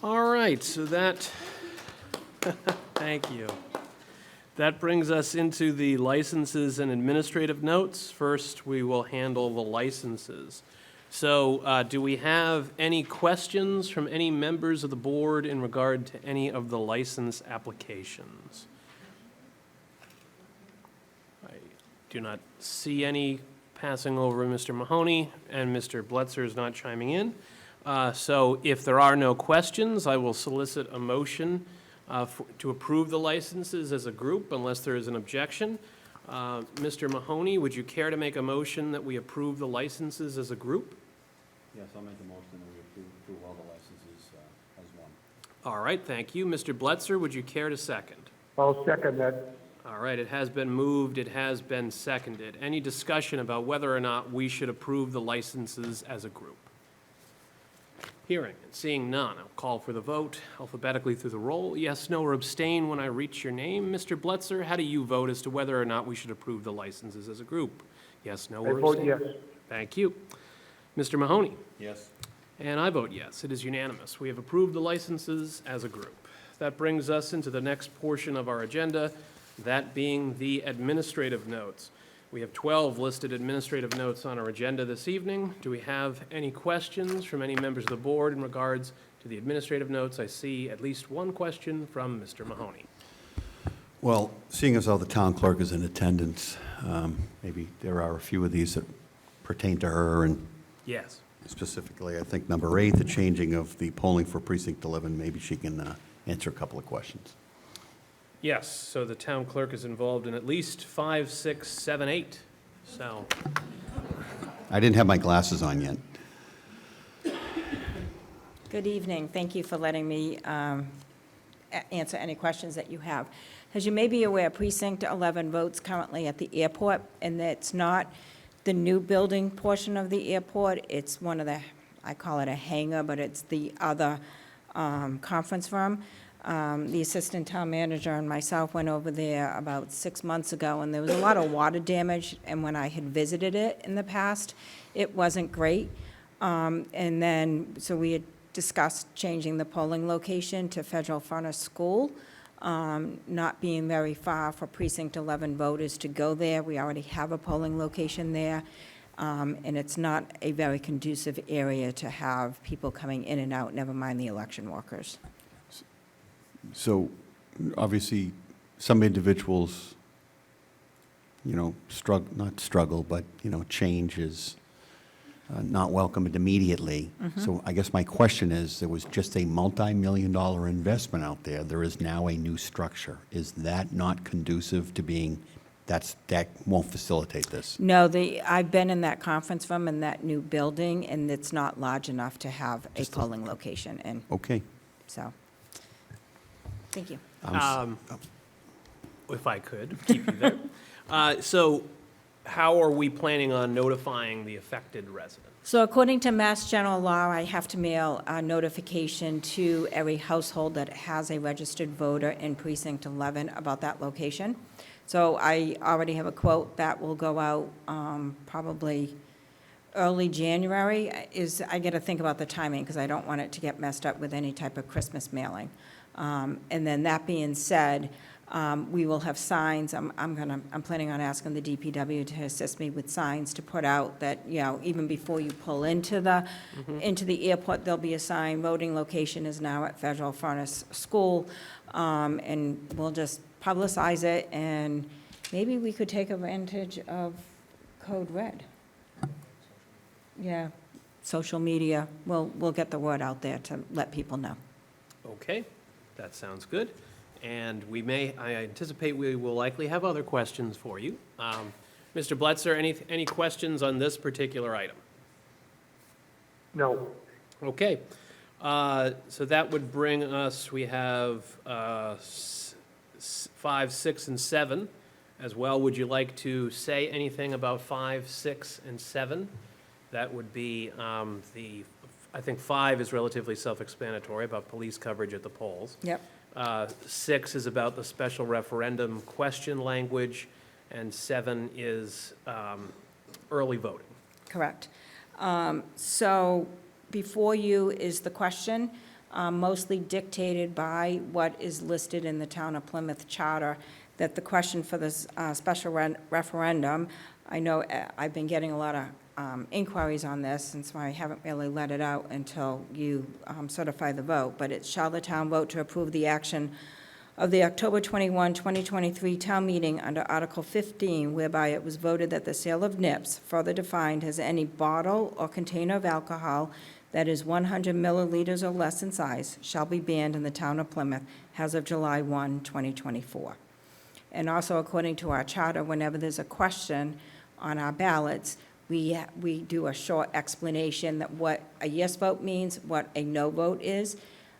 All right, so thank you. That brings us into the licenses and administrative notes. First, we will handle the licenses. So do we have any questions from any members of the board in regard to any of the license applications? I do not see any passing over Mr. Mahoney, and Mr. Bletzer is not chiming in. So if there are no questions, I will solicit a motion to approve the licenses as a group unless there is an objection. Mr. Mahoney, would you care to make a motion that we approve the licenses as a group? Yes, I'll make a motion that we approve all the licenses as one. All right, thank you. Mr. Bletzer, would you care to second? I'll second that. All right, it has been moved, it has been seconded. Any discussion about whether or not we should approve the licenses as a group? Hearing and seeing none, I'll call for the vote alphabetically through the roll. Yes, no, or abstain when I reach your name. Mr. Bletzer, how do you vote as to whether or not we should approve the licenses as a group? Yes, no, I or vote abstain? yes. Thank you. Mr. Mahoney? Yes. And I vote yes. It is unanimous. We have approved the licenses as a group. That brings us into the next portion of our agenda, that being the administrative notes. We have 12 listed administrative notes on our agenda this evening. Do we have any questions from any members of the board in regards to the administrative notes? I see at least one question from Mr. Mahoney. Well, seeing as how the town clerk is in attendance, maybe there are a few of these that pertain to her, and Yes. specifically, I think number 8, the changing of the polling for precinct 11, maybe she can answer a couple of questions. Yes, so the town clerk is involved in at least 5, 6, 7, 8. So, I didn't have my glasses on yet. Good evening. Thank you for letting me answer any questions that you have. As you may be aware, Precinct 11 votes currently at the airport, and it's not the new building portion of the airport. It's one of the, I call it a hangar, but it's the other conference room. The assistant town manager and myself went over there about 6 months ago, and there was a lot of water damage, and when I had visited it in the past, it wasn't great. And then, so we had discussed changing the polling location to Federal Furnace School, not being very far for Precinct 11 voters to go there. We already have a polling location there, and it's not a very conducive area to have people coming in and out, never mind the election workers. So, obviously, some individuals, not struggle, but, change is not welcomed immediately. So I guess my question is, there was just a multi-million-dollar investment out there. There is now a new structure. Is that not conducive to being, that won't facilitate this? No, I've been in that conference room in that new building, and it's not large enough to have a polling location in, Okay. so, thank you. if I could, keep you there. So how are we planning on notifying the affected resident? So according to Mass General Law, I have to mail a notification to every household that has a registered voter in Precinct 11 about that location. So I already have a quote that will go out probably early January. I got to think about the timing because I don't want it to get messed up with any type of Christmas mailing. And then that being said, we will have signs. I'm planning on asking the DPW to assist me with signs to put out that, even before you pull into the airport, there'll be a sign, voting location is now at Federal Furnace School, and we'll just publicize it, and maybe we could take advantage of Code Red. Yeah, social media, we'll get the word out there to let people know. Okay, that sounds good. And I anticipate we will likely have other questions for you. Mr. Bletzer, any questions on this particular item? No. Okay, so that would bring us, we have 5, 6, and 7 as well. Would you like to say anything about 5, 6, and 7? That would be I think 5 is relatively self-explanatory about police coverage at the polls. Yep. 6 is about the special referendum question language, and 7 is early voting. Correct. So before you is the question, mostly dictated by what is listed in the Town of Plymouth Charter that the question for this special referendum, I know I've been getting a lot of inquiries on this, and so I haven't really let it out until you certify the vote, but it's shall the town vote to approve the action of the October 21, 2023 town meeting under Article 15, whereby it was voted that the sale of nips, further defined as any bottle or container of alcohol that is 100 milliliters or less in size, shall be banned in the town of Plymouth as of July 1, 2024. And also, according to our charter, whenever there's a question on our ballots, we do a short explanation that what a yes vote means, what a no vote is.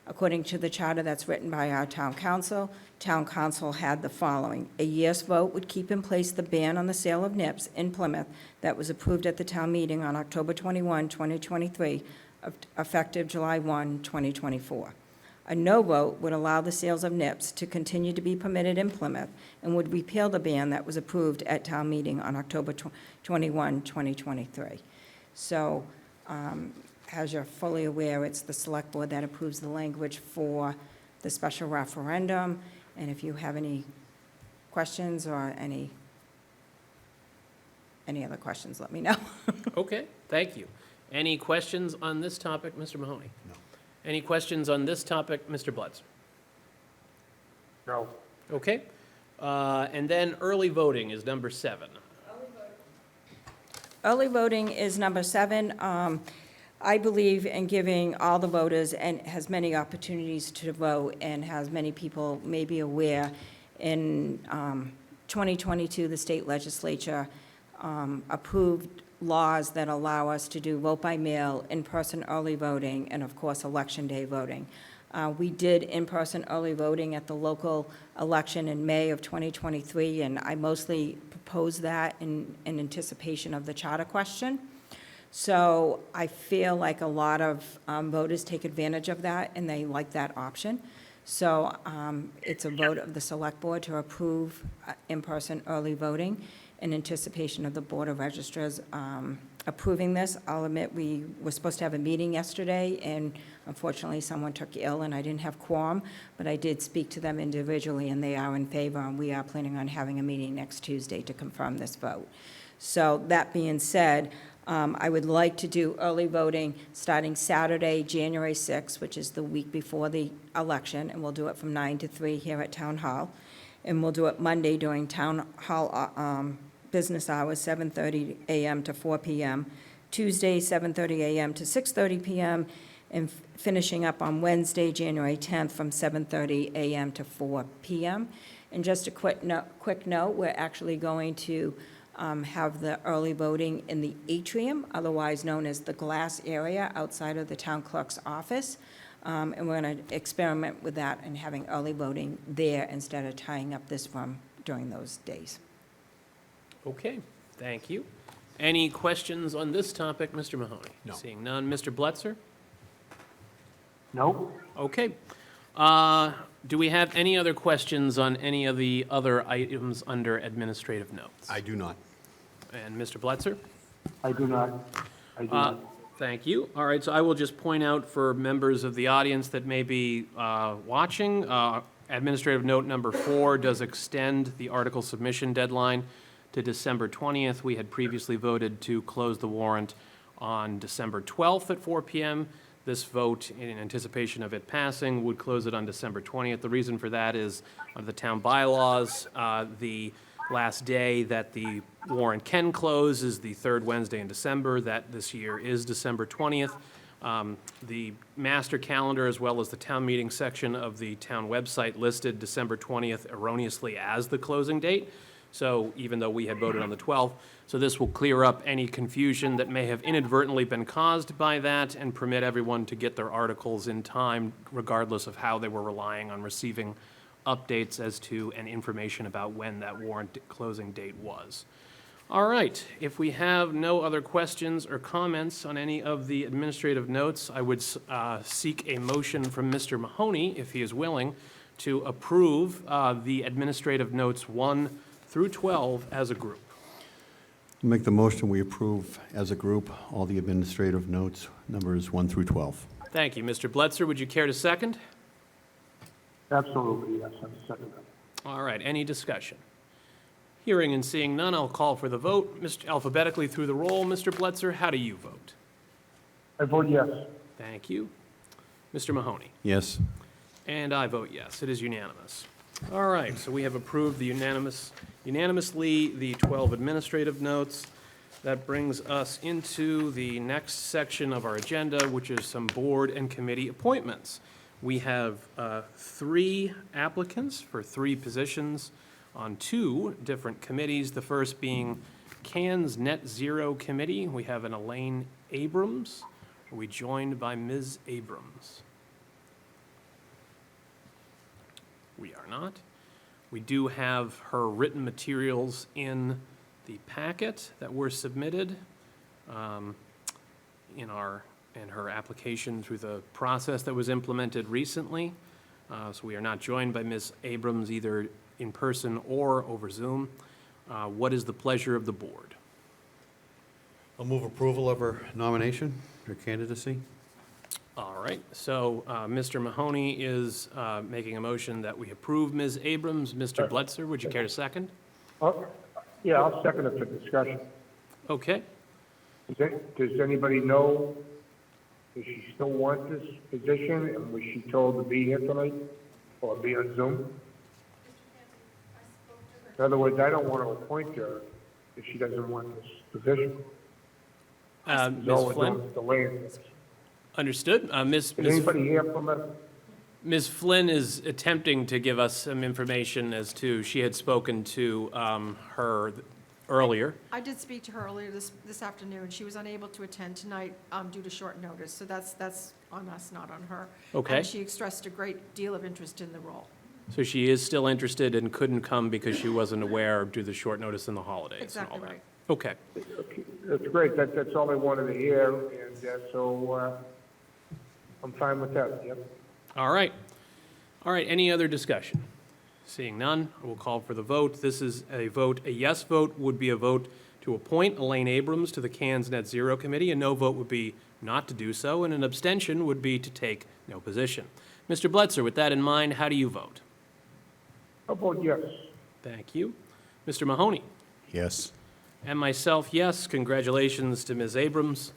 According to the charter that's written by our town council had the following: a yes vote would keep in place the ban on the sale of nips in Plymouth that was approved at the town meeting on October 21, 2023, effective July 1, 2024. A no vote would allow the sales of nips to continue to be permitted in Plymouth and would repeal the ban that was approved at town meeting on October 21, 2023. So, as you're fully aware, it's the select board that approves the language for the special referendum. And if you have any questions or any other questions, let me know. Okay, thank you. Any questions on this topic, Mr. Mahoney? No. Any questions on this topic, Mr. Blutzer? No. Okay. And then early voting is number 7. Early voting is number 7. I believe in giving all the voters and has many opportunities to vote, and has many people may be aware. In 2022, the state legislature approved laws that allow us to do vote by mail, in-person early voting, and of course, election day voting. We did in-person early voting at the local election in May of 2023, and I mostly proposed that in anticipation of the charter question. So I feel like a lot of voters take advantage of that, and they like that option. So it's a vote of the select board to approve in-person early voting in anticipation of the Board of Registrars approving this. I'll admit, we were supposed to have a meeting yesterday, and unfortunately, someone took ill, and I didn't have quorum, but I did speak to them individually, and they are in favor, and we are planning on having a meeting next Tuesday to confirm this vote. So that being said, I would like to do early voting starting Saturday, January 6th, which is the week before the election, and we'll do it from 9 to 3 here at Town Hall. And we'll do it Monday during Town Hall business hours, 7:30 a.m. to 4 p.m., Tuesday, 7:30 a.m. to 6:30 p.m., and finishing up on Wednesday, January 10th, from 7:30 a.m. to 4 p.m. And just a quick note, we're actually going to have the early voting in the atrium, otherwise known as the glass area outside of the town clerk's office. And we're going to experiment with that and having early voting there instead of tying up this room during those days. Okay, thank you. Any questions on this topic, Mr. Mahoney? No. Seeing none, Mr. Blutzer? No? Okay. Do we have any other questions on any of the other items under administrative notes? I do not. And Mr. Blutzer? I do not. I do not. Thank you. All right, so I will just point out for members of the audience that may be watching, administrative note number 4 does extend the article submission deadline to December 20th. We had previously voted to close the warrant on December 12th at 4 p.m. This vote, in anticipation of it passing, would close it on December 20th. The reason for that is, under the town bylaws, the last day that the warrant can close is the third Wednesday in December. That this year is December 20th. The master calendar, as well as the town meeting section of the town website, listed December 20th erroneously as the closing date. So even though we had voted on the 12th, so this will clear up any confusion that may have inadvertently been caused by that and permit everyone to get their articles in time, regardless of how they were relying on receiving updates as to and information about when that warrant closing date was. All right, if we have no other questions or comments on any of the administrative notes, I would seek a motion from Mr. Mahoney, if he is willing, to approve the administrative notes 1 through 12 as a group. Make the motion, we approve as a group all the administrative notes, numbers 1 through 12. Thank you. Mr. Blutzer, would you care to second? Absolutely, yes, I'm second. All right, any discussion? Hearing and seeing none, I'll call for the vote. Alphabetically through the roll. Mr. Blitzer, how do you vote? I vote yes. Thank you. Mr. Mahoney? Yes. And I vote yes. It is unanimous. All right, so we have approved unanimously the 12 administrative notes. That brings us into the next section of our agenda, which is some board and committee appointments. We have 3 applicants for 3 positions on 2 different committees, the first being CAN's Net Zero Committee. We have an Elaine Abrams. Are we joined by Ms. Abrams? We are not. We do have her written materials in the packet that were submitted in her application through the process that was implemented recently. So we are not joined by Ms. Abrams either in person or over Zoom. What is the pleasure of the board? I'll move approval of her nomination, her candidacy. All right, so Mr. Mahoney is making a motion that we approve Ms. Abrams. Mr. Blitzer, would you care to second? Yeah, I'll second it for discussion. Okay. Does anybody know, does she still want this position, and was she told to be here tonight, or be on Zoom? In other words, I don't want to appoint her if she doesn't want this position. Ms. Flynn? Understood. Is anybody here from the, Ms. Flynn is attempting to give us some information as to, she had spoken to her earlier. I did speak to her earlier this afternoon. She was unable to attend tonight due to short notice, so that's on us, not on her. Okay. And she expressed a great deal of interest in the role. So she is still interested and couldn't come because she wasn't aware due to the short notice and the holidays and all Exactly that. right. Okay. that's great, that's all I wanted to hear, and so I'm fine with that, yep. All right. All right, any other discussion? Seeing none, I will call for the vote. This is a vote. A yes vote would be a vote to appoint Elaine Abrams to the CAN's Net Zero Committee. A no vote would be not to do so, and an abstention would be to take no position. Mr. Blitzer, with that in mind, how do you vote? I vote yes. Thank you. Mr. Mahoney? Yes. And myself, yes. Congratulations to Ms. Abrams.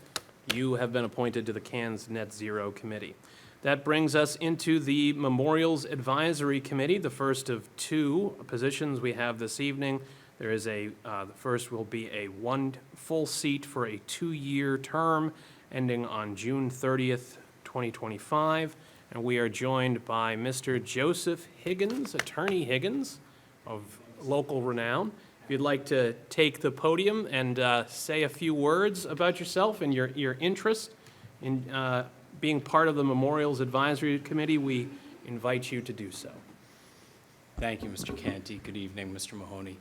You have been appointed to the CAN's Net Zero Committee. That brings us into the Memorials Advisory Committee, the first of 2 positions we have this evening. There is the first will be a 1 full seat for a 2-year term ending on June 30th, 2025. And we are joined by Mr. Joseph Higgins, Attorney Higgins of local renown. If you'd like to take the podium and say a few words about yourself and your interest in being part of the Memorials Advisory Committee, we invite you to do so. Thank you, Mr. Canty. Good evening, Mr. Mahoney.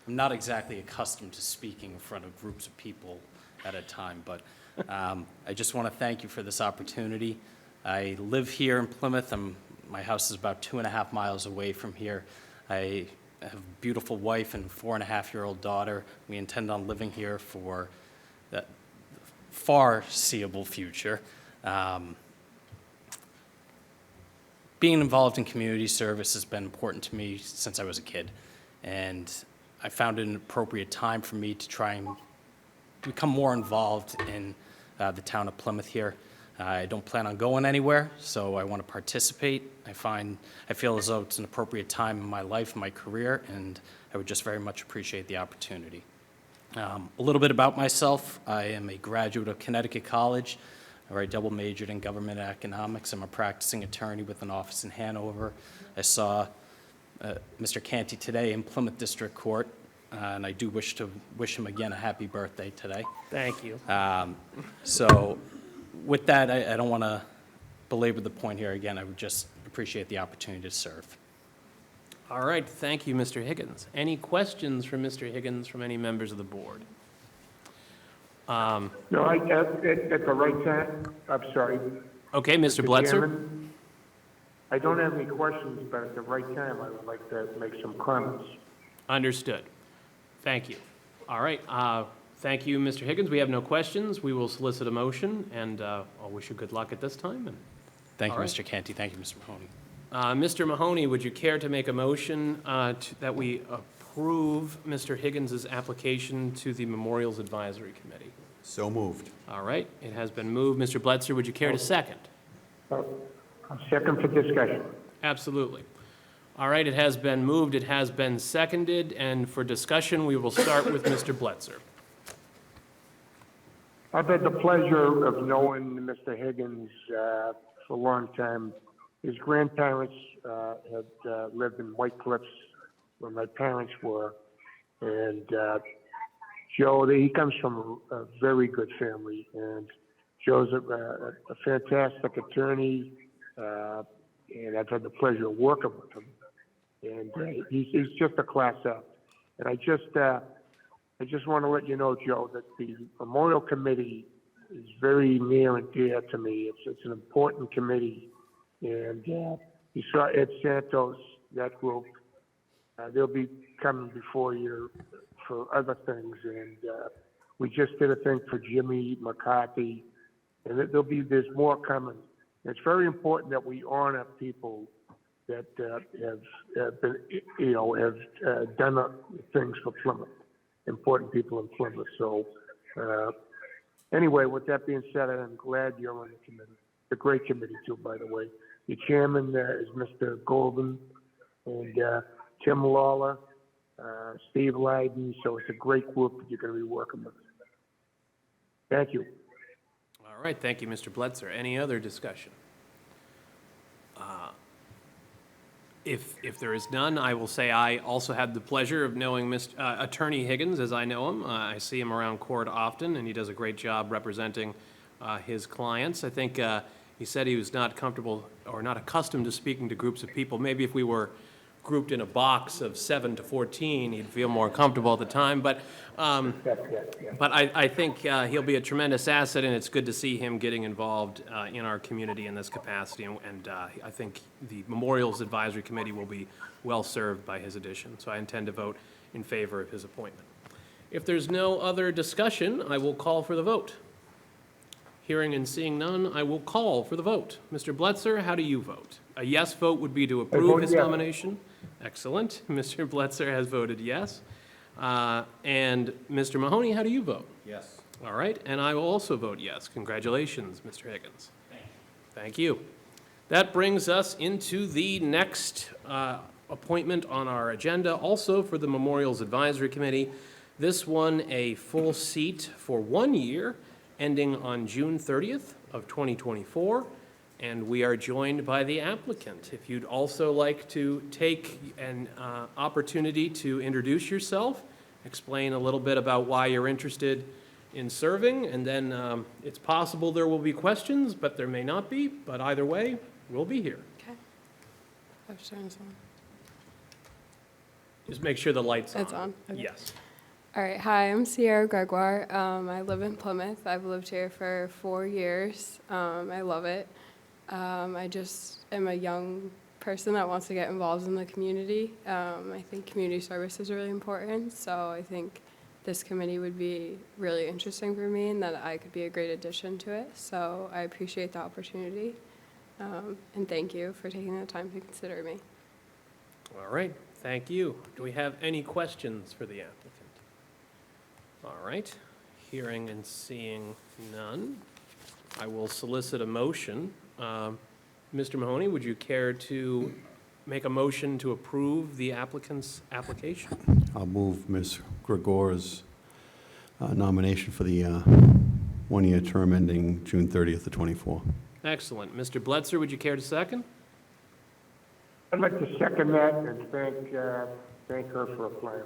I'm not exactly accustomed to speaking in front of groups of people at a time, but I just want to thank you for this opportunity. I live here in Plymouth. My house is about 2.5 miles away from here. I have a beautiful wife and 4.5-year-old daughter. We intend on living here for the foreseeable future. Being involved in community service has been important to me since I was a kid, and I found it an appropriate time for me to try and become more involved in the town of Plymouth here. I don't plan on going anywhere, so I want to participate. I feel as though it's an appropriate time in my life, my career, and I would just very much appreciate the opportunity. A little bit about myself. I am a graduate of Connecticut College, where I double majored in government economics. I'm a practicing attorney with an office in Hanover. I saw Mr. Canty today in Plymouth District Court, and I do wish him again a happy birthday today. Thank you. So with that, I don't want to belabor the point here again. I would just appreciate the opportunity to serve. All right, thank you, Mr. Higgins. Any questions for Mr. Higgins from any members of the board? No, at the right time, I'm sorry. Okay, Mr. Blitzer? Chairman, I don't have any questions, but at the right time, I would like to make some comments. Understood. Thank you. All right, thank you, Mr. Higgins. We have no questions. We will solicit a motion, and I'll wish you good luck at this time. Thank you, All right. Mr. Canty. Thank you, Mr. Mahoney. Mr. Mahoney, would you care to make a motion that we approve Mr. Higgins' application to the Memorials Advisory Committee? So moved. All right, it has been moved. Mr. Bletzer, would you care to second? I'm second for discussion. Absolutely. All right, it has been moved, it has been seconded, and for discussion, we will start with Mr. Bletzer. I've had the pleasure of knowing Mr. Higgins for a long time. His grandparents had lived in White Cliffs where my parents were. And Joe, he comes from a very good family. And Joe's a fantastic attorney, and I've had the pleasure of working with him. And he's just a class act. And I just want to let you know, Joe, that the Memorial Committee is very near and dear to me. It's an important committee. And you saw Ed Santos, that group. They'll be coming before you for other things. And we just did a thing for Jimmy McCarthy. And there's more coming. And it's very important that we honor people that have been, have done things for Plymouth. Important people in Plymouth. So, anyway, with that being said, I'm glad you're on the committee. It's a great committee, too, by the way. Your chairman is Mr. Golden, and Tim Lawler, Steve Leiden. So it's a great group that you're going to be working with. Thank you. All right, thank you, Mr. Bletzer. Any other discussion? If there is none, I will say I also had the pleasure of knowing Attorney Higgins as I know him. I see him around court often, and he does a great job representing his clients. I think he said he was not comfortable or not accustomed to speaking to groups of people. Maybe if we were grouped in a box of 7 to 14, he'd feel more comfortable at the time. But I think he'll be a tremendous asset, and it's good to see him getting involved in our community in this capacity. And I think the Memorials Advisory Committee will be well served by his addition. So I intend to vote in favor of his appointment. If there's no other discussion, I will call for the vote. Hearing and seeing none, I will call for the vote. Mr. Bletzer, how do you vote? A yes vote would be to approve his nomination. Excellent. Mr. Bletzer has voted yes. And Mr. Mahoney, how do you vote? Yes. All right, and I will also vote yes. Congratulations, Mr. Higgins. Thank you. That brings us into the next appointment on our agenda, also for the Memorials Advisory Committee. This one, a full seat for 1 year, ending on June 30th of 2024. And we are joined by the applicant. If you'd also like to take an opportunity to introduce yourself, explain a little bit about why you're interested in serving, and then it's possible there will be questions, but there may not be. But either way, we'll be here. Okay. I've turned this on. Just make sure the light's on. It's on? Okay. Yes. All right. Hi, I'm Sierra Gregoire. I live in Plymouth. I've lived here for 4 years. I love it. I just am a young person that wants to get involved in the community. I think community service is really important, so I think this committee would be really interesting for me and that I could be a great addition to it. So I appreciate the opportunity, and thank you for taking the time to consider me. All right. Thank you. Do we have any questions for the applicant? All right. Hearing and seeing none, I will solicit a motion. Mr. Mahoney, would you care to make a motion to approve the applicant's application? I'll move Ms. Gregoire's nomination for the 1 year term ending June 30th of '24. Excellent. Mr. Bletzer, would you care to second? I'd like to second that and thank her for applying.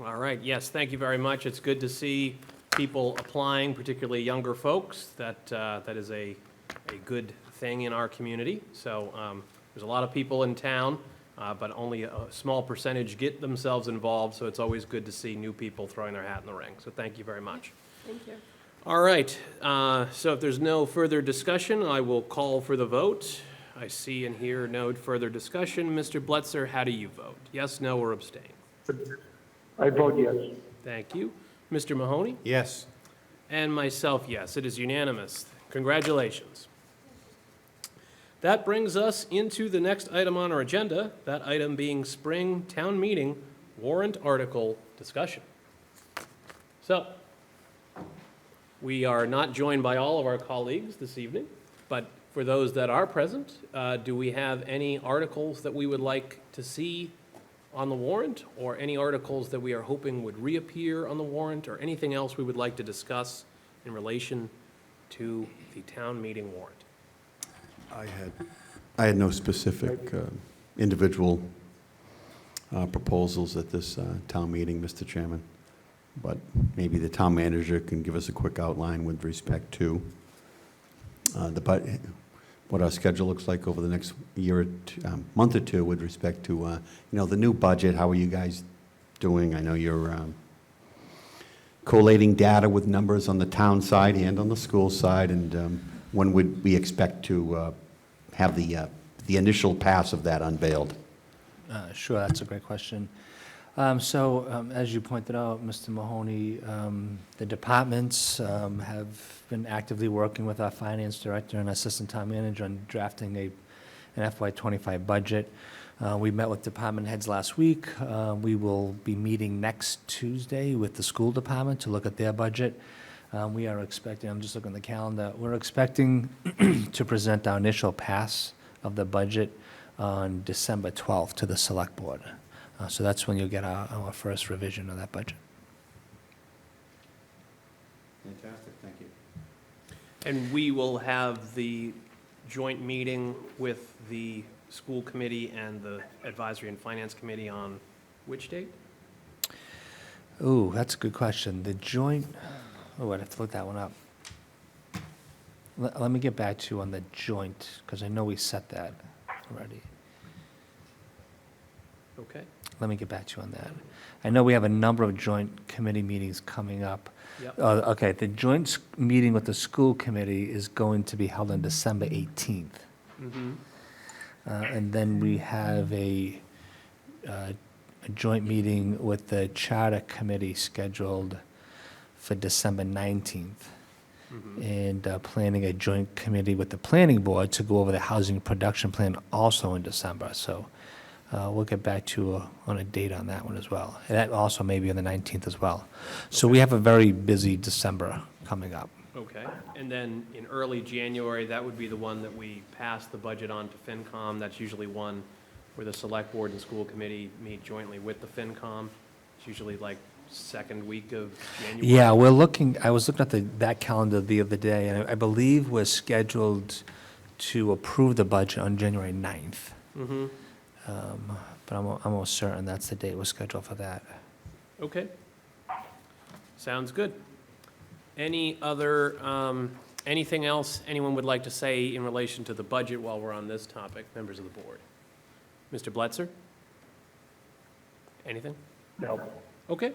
All right. Yes, thank you very much. It's good to see people applying, particularly younger folks. That is a good thing in our community. So there's a lot of people in town, but only a small percentage get themselves involved, so it's always good to see new people throwing their hat in the ring. So thank you very much. Thank you. All right, so if there's no further discussion, I will call for the vote. I see and hear no further discussion. Mr. Bletzer, how do you vote? Yes, no, or abstain? I vote yes. Thank you. Mr. Mahoney? Yes. And myself, yes. It is unanimous. Congratulations. That brings us into the next item on our agenda, that item being spring town meeting warrant article discussion. So, we are not joined by all of our colleagues this evening, but for those that are present, do we have any articles that we would like to see on the warrant, or any articles that we are hoping would reappear on the warrant, or anything else we would like to discuss in relation to the town meeting warrant? I had no specific individual proposals at this town meeting, Mr. Chairman, but maybe the town manager can give us a quick outline with respect to what our schedule looks like over the next year or two, month or two with respect to, the new budget. How are you guys doing? I know you're collating data with numbers on the town side and on the school side, and when would we expect to have the initial pass of that unveiled? Sure, that's a great question. As you pointed out, Mr. Mahoney, the departments have been actively working with our finance director and assistant town manager on drafting an FY25 budget. We met with department heads last week. We will be meeting next Tuesday with the school department to look at their budget. We are expecting, I'm just looking at the calendar, we're expecting to present our initial pass of the budget on December 12th to the select board. So that's when you'll get our first revision of that budget. Fantastic, thank you. And we will have the joint meeting with the school committee and the advisory and finance committee on which date? Ooh, that's a good question. The joint, I'd have to look that one up. Let me get back to you on the joint, because I know we set that already. Okay. Let me get back to you on that. I know we have a number of joint committee meetings coming up. Yep. Okay, the joint meeting with the school committee is going to be held on December 18th. Mm-hmm. And then we have a joint meeting with the charter committee scheduled for December 19th. Mm-hmm. And planning a joint committee with the planning board to go over the housing production plan also in December. So we'll get back to you on a date on that one as well. And that also may be on the 19th as well. So we have a very busy December coming up. Okay, and then in early January, that would be the one that we pass the budget on to FinCom. That's usually one where the select board and school committee meet jointly with the FinCom. It's usually like second week of January. Yeah, I was looking at that calendar the other day, and I believe we're scheduled to approve the budget on January 9th. Mm-hmm. But I'm almost certain that's the date we're scheduled for that. Okay. Sounds good. Any other, anything else anyone would like to say in relation to the budget while we're on this topic, members of the board? Mr. Bletzer? Anything? No. Okay.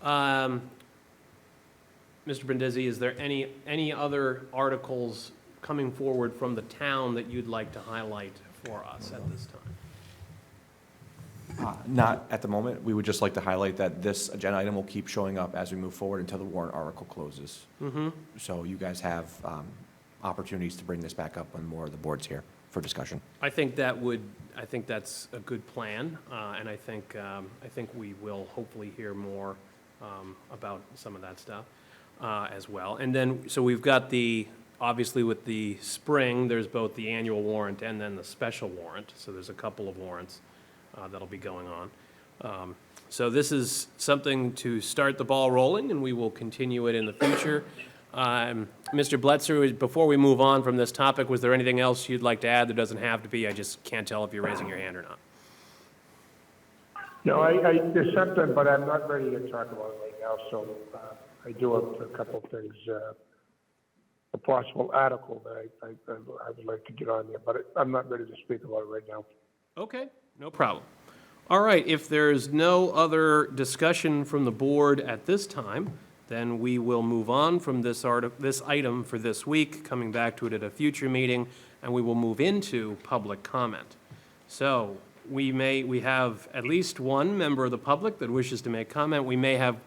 Mr. Brindisi, is there any other articles coming forward from the town that you'd like to highlight for us at this time? Not at the moment. We would just like to highlight that this agenda item will keep showing up as we move forward until the warrant article closes. Mm-hmm. So you guys have opportunities to bring this back up when more of the board's here for discussion. I think that's a good plan, and I think we will hopefully hear more about some of that stuff as well. And then, so we've got obviously with the spring, there's both the annual warrant and then the special warrant, so there's a couple of warrants that'll be going on. So this is something to start the ball rolling, and we will continue it in the future. Mr. Bletzer, before we move on from this topic, was there anything else you'd like to add? There doesn't have to be. I just can't tell if you're raising your hand or not. No, there's something, but I'm not ready to talk about it right now, so I do have a couple of things, a possible article that I would like to get on there, but I'm not ready to speak about it right now. Okay, no problem. All right, if there's no other discussion from the board at this time, then we will move on from this item for this week, coming back to it at a future meeting, and we will move into public comment. So we have at least one member of the public that wishes to make comment. We may have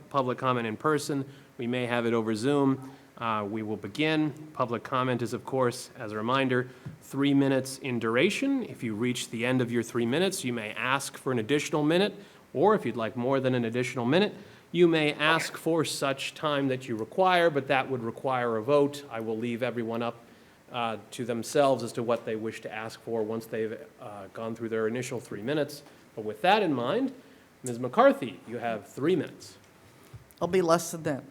public comment in person. We may have it over Zoom. We will begin. Public comment is, of course, as a reminder, 3 minutes in duration. If you reach the end of your 3 minutes, you may ask for an additional minute, or if you'd like more than an additional minute, you may ask for such time that you require, but that would require a vote. I will leave everyone up to themselves as to what they wish to ask for once they've gone through their initial 3 minutes. But with that in mind, Ms. McCarthy, you have 3 minutes. I'll be less than that.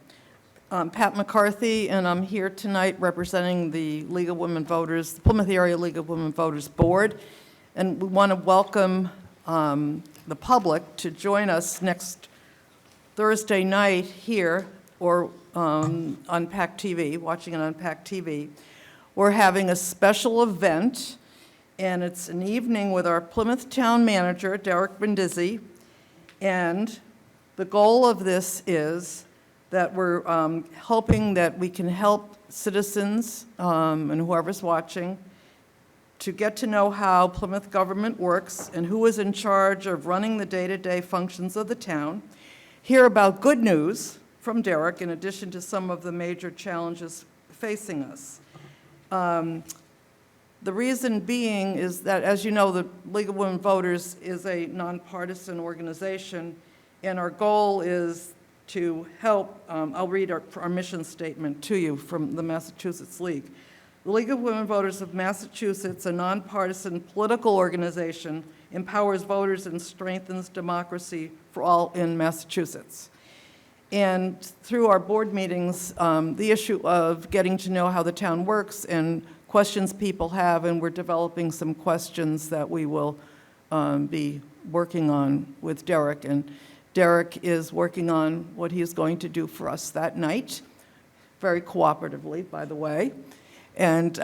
Pat McCarthy, and I'm here tonight representing the League of Women Voters, the Plymouth Area League of Women Voters Board. And we want to welcome the public to join us next Thursday night here, or on PAC TV, watching it on PAC TV. We're having a special event, and it's an evening with our Plymouth Town Manager, Derek Brindisi, and the goal of this is that we're hoping that we can help citizens and whoever's watching to get to know how Plymouth government works and who is in charge of running the day-to-day functions of the town, hear about good news from Derek in addition to some of the major challenges facing us. The reason being is that, as you know, the League of Women Voters is a nonpartisan organization, and our goal is to help, I'll read our mission statement to you from the Massachusetts League. The League of Women Voters of Massachusetts, a nonpartisan political organization, empowers voters and strengthens democracy for all in Massachusetts. And through our board meetings, the issue of getting to know how the town works and questions people have, and we're developing some questions that we will be working on with Derek. And Derek is working on what he is going to do for us that night, very cooperatively, by the way. And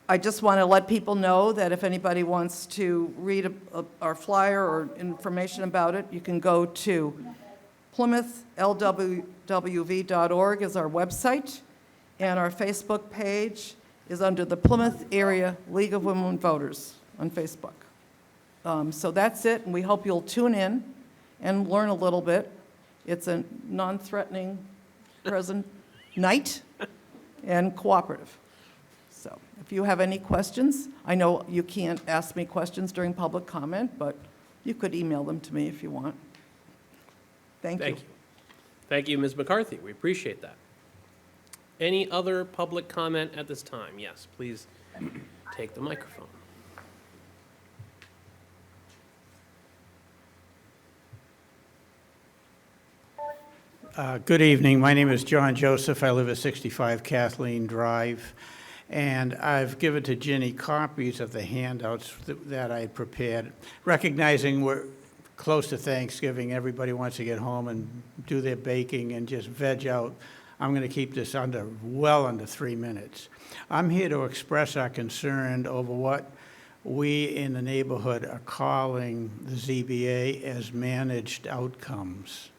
I just want to let people know that if anybody wants to read our flyer or information about it, you can go to PlymouthLWV.org is our website, and our Facebook page is under the Plymouth Area League of Women Voters on Facebook. So that's it, and we hope you'll tune in and learn a little bit. It's a non-threatening present night and cooperative. So if you have any questions, I know you can't ask me questions during public comment, but you could email them to me if you want. Thank you. Thank you, Ms. McCarthy. We appreciate that. Any other public comment at this time? Yes, please take the microphone. Good evening. My name is John Joseph. I live at 65 Kathleen Drive. And I've given to Ginny copies of the handouts that I prepared, recognizing we're close to Thanksgiving. Everybody wants to get home and do their baking and just veg out. I'm going to keep this well under 3 minutes. I'm here to express our concern over what we in the neighborhood are calling the ZBA as managed outcomes.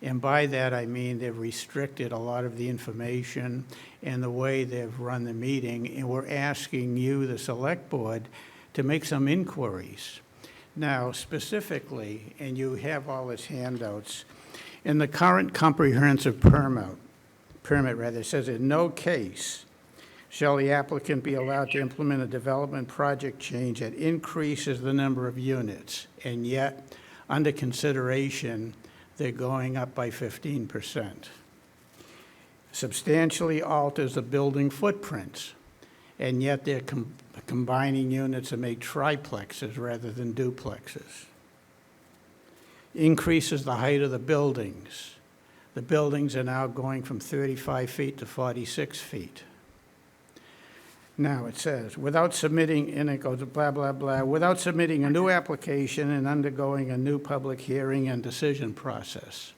And by that, I mean they've restricted a lot of the information and the way they've run the meeting, and we're asking you, the Select Board, to make some inquiries. Now, specifically, and you have all its handouts, in the current comprehensive permit, it says, in no case shall the applicant be allowed to implement a development project change that increases the number of units, and yet, under consideration, they're going up by 15%. Substantially alters the building footprints, and yet they're combining units to make triplexes rather than duplexes. Increases the height of the buildings. The buildings are now going from 35 feet to 46 feet. Now it says, without submitting, and it goes blah, blah, blah, without submitting a new application and undergoing a new public hearing and decision process.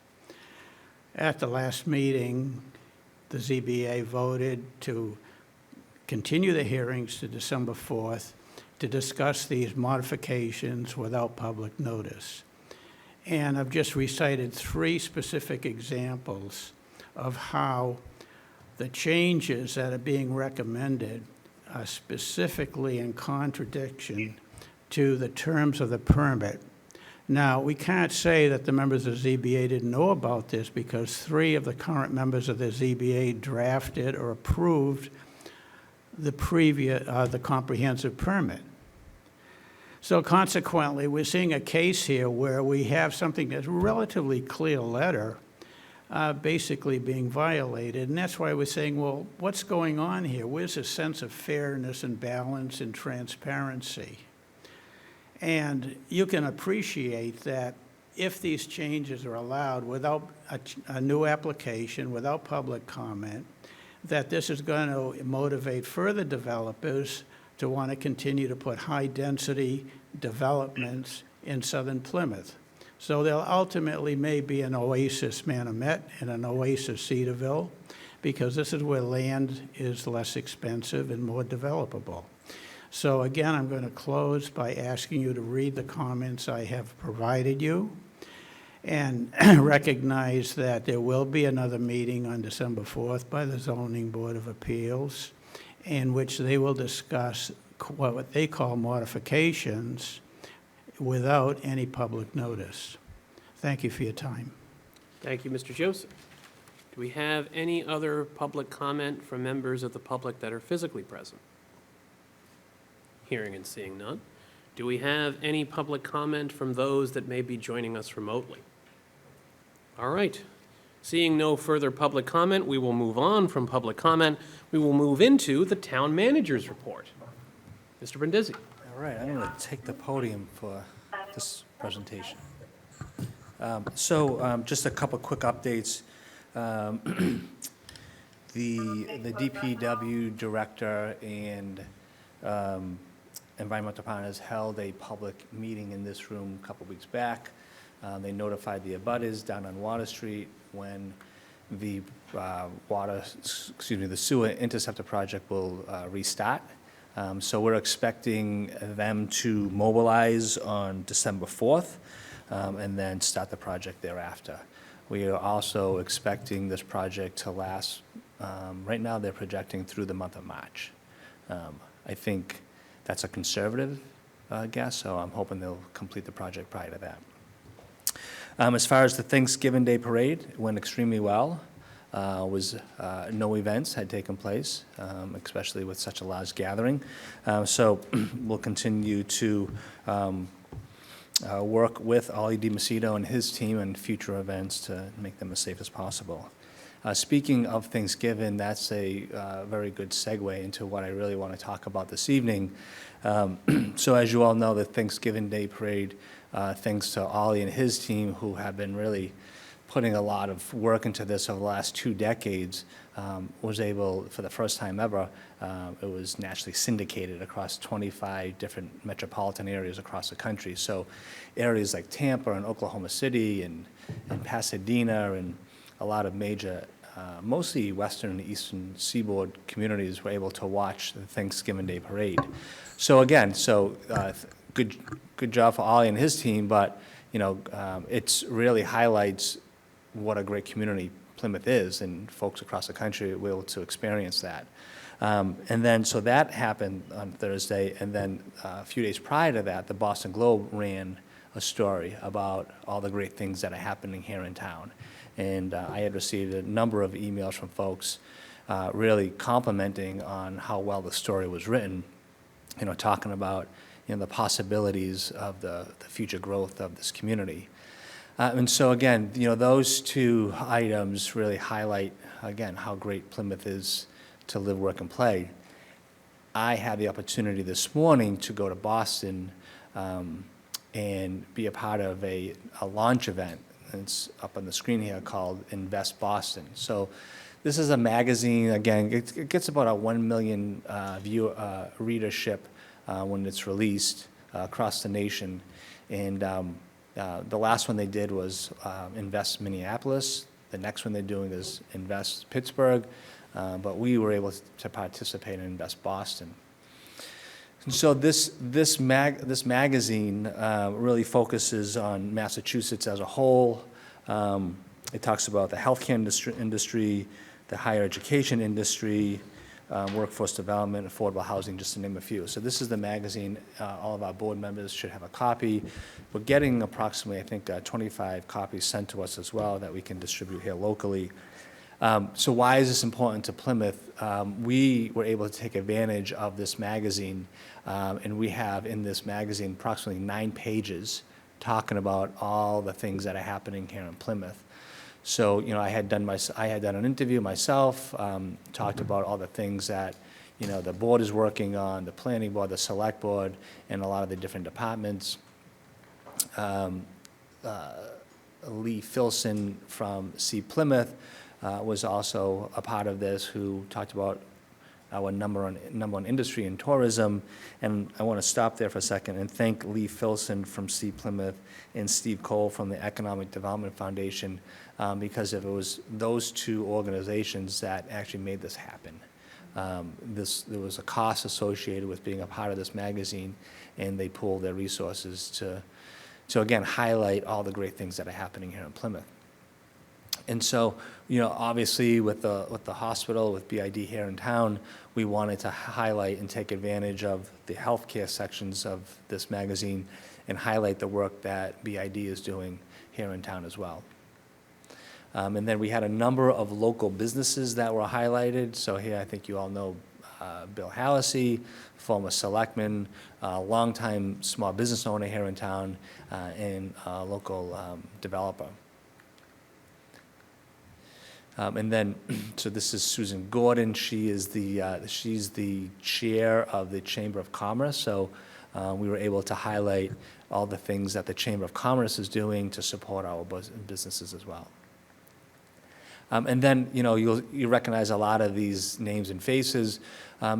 At the last meeting, the ZBA voted to continue the hearings to December 4th to discuss these modifications without public notice. And I've just recited 3 specific examples of how the changes that are being recommended are specifically in contradiction to the terms of the permit Now, we can't say that the members of ZBA didn't know about this because 3 of the current members of the ZBA drafted or approved the the comprehensive permit. So consequently, we're seeing a case here where we have something that's relatively clear letter basically being violated. And that's why we're saying, well, what's going on here? Where's a sense of fairness and balance and transparency? And you can appreciate that if these changes are allowed without a new application, without public comment, that this is going to motivate further developers to want to continue to put high-density developments in southern Plymouth. So there ultimately may be an oasis Manomet and an oasis Cedarville, because this is where land is less expensive and more developable. So again, I'm going to close by asking you to read the comments I have provided you and recognize that there will be another meeting on December 4th by the Zoning Board of Appeals in which they will discuss what they call modifications without any public notice. Thank you for your time. Thank you, Mr. Joseph. Do we have any other public comment from members of the public that are physically present? Hearing and seeing none. Do we have any public comment from those that may be joining us remotely? All right. Seeing no further public comment, we will move on from public comment. We will move into the town manager's report. Mr. Brindisi. All right, I'm going to take the podium for this presentation. Just a couple quick updates. The DPW director and environmental partners held a public meeting in this room a couple weeks back. They notified the abutters down on Water Street when the the sewer interceptor project will restart. So we're expecting them to mobilize on December 4th and then start the project thereafter. We are also expecting this project to last, right now they're projecting through the month of March. I think that's a conservative guess, so I'm hoping they'll complete the project prior to that. As far as the Thanksgiving Day Parade, it went extremely well. No events had taken place, especially with such a large gathering. So we'll continue to work with Ollie DiMacedo and his team on future events to make them as safe as possible. Speaking of Thanksgiving, that's a very good segue into what I really want to talk about this evening. So as you all know, the Thanksgiving Day Parade, thanks to Ollie and his team, who have been really putting a lot of work into this over the last 2 decades, was able, for the first time ever, it was nationally syndicated across 25 different metropolitan areas across the country. So areas like Tampa and Oklahoma City and Pasadena and a lot of major, mostly western and eastern seaboard communities were able to watch the Thanksgiving Day Parade. So again, good job for Ollie and his team, but it's really highlights what a great community Plymouth is, and folks across the country were able to experience that. So that happened on Thursday, and then a few days prior to that, the Boston Globe ran a story about all the great things that are happening here in town. And I had received a number of emails from folks really complimenting on how well the story was written, talking about the possibilities of the future growth of this community. And so again, those 2 items really highlight, again, how great Plymouth is to live, work, and play. I had the opportunity this morning to go to Boston and be a part of a launch event. It's up on the screen here, called Invest Boston. So this is a magazine, again, it gets about a 1 million readership when it's released across the nation. And the last one they did was Invest Minneapolis. The next one they're doing is Invest Pittsburgh. But we were able to participate in Invest Boston. And so this magazine really focuses on Massachusetts as a whole. It talks about the healthcare industry, the higher education industry, workforce development, affordable housing, just to name a few. So this is the magazine. All of our board members should have a copy. We're getting approximately, I think, 25 copies sent to us as well that we can distribute here locally. So why is this important to Plymouth? We were able to take advantage of this magazine, and we have in this magazine approximately 9 pages talking about all the things that are happening here in Plymouth. So, I had done an interview myself, talked about all the things that, the board is working on, the planning board, the select board, and a lot of the different departments. Lee Filson from C. Plymouth was also a part of this, who talked about our number one industry in tourism. And I want to stop there for a second and thank Lee Filson from C. Plymouth and Steve Cole from the Economic Development Foundation, because it was those two organizations that actually made this happen. There was a cost associated with being a part of this magazine, and they pooled their resources to again, highlight all the great things that are happening here in Plymouth. And so, obviously with the hospital, with BID here in town, we wanted to highlight and take advantage of the healthcare sections of this magazine and highlight the work that BID is doing here in town as well. And then we had a number of local businesses that were highlighted. So here, I think you all know Bill Hallisey, former selectman, longtime small business owner here in town, and a local developer. And then, so this is Susan Gordon. She is she's the chair of the Chamber of Commerce. So we were able to highlight all the things that the Chamber of Commerce is doing to support our businesses as well. And then, you recognize a lot of these names and faces.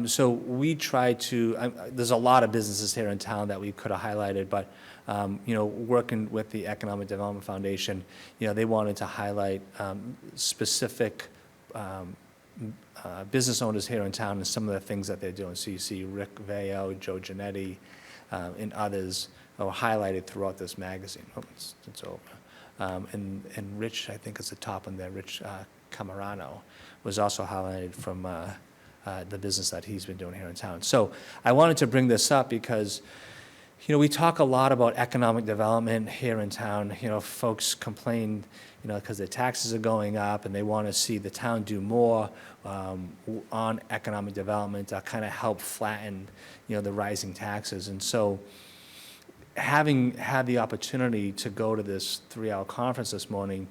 So we try to, there's a lot of businesses here in town that we could have highlighted, but, working with the Economic Development Foundation, they wanted to highlight specific business owners here in town and some of the things that they're doing. So you see Rick Veo, Joe Giannetti, and others are highlighted throughout this magazine. Oh, it's over. And Rich, I think is the top one there, Rich Camarano, was also highlighted from the business that he's been doing here in town. So I wanted to bring this up because, we talk a lot about economic development here in town. Folks complain, because their taxes are going up and they want to see the town do more on economic development to kind of help flatten, the rising taxes. And so having had the opportunity to go to this 3-hour conference this morning,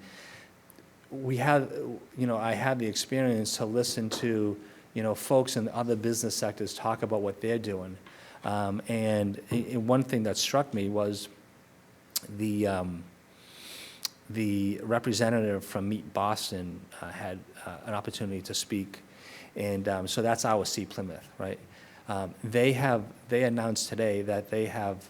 I had the experience to listen to, folks in other business sectors talk about what they're doing. And one thing that struck me was the representative from Meet Boston had an opportunity to speak. And so that's our C. Plymouth, right? They announced today that they have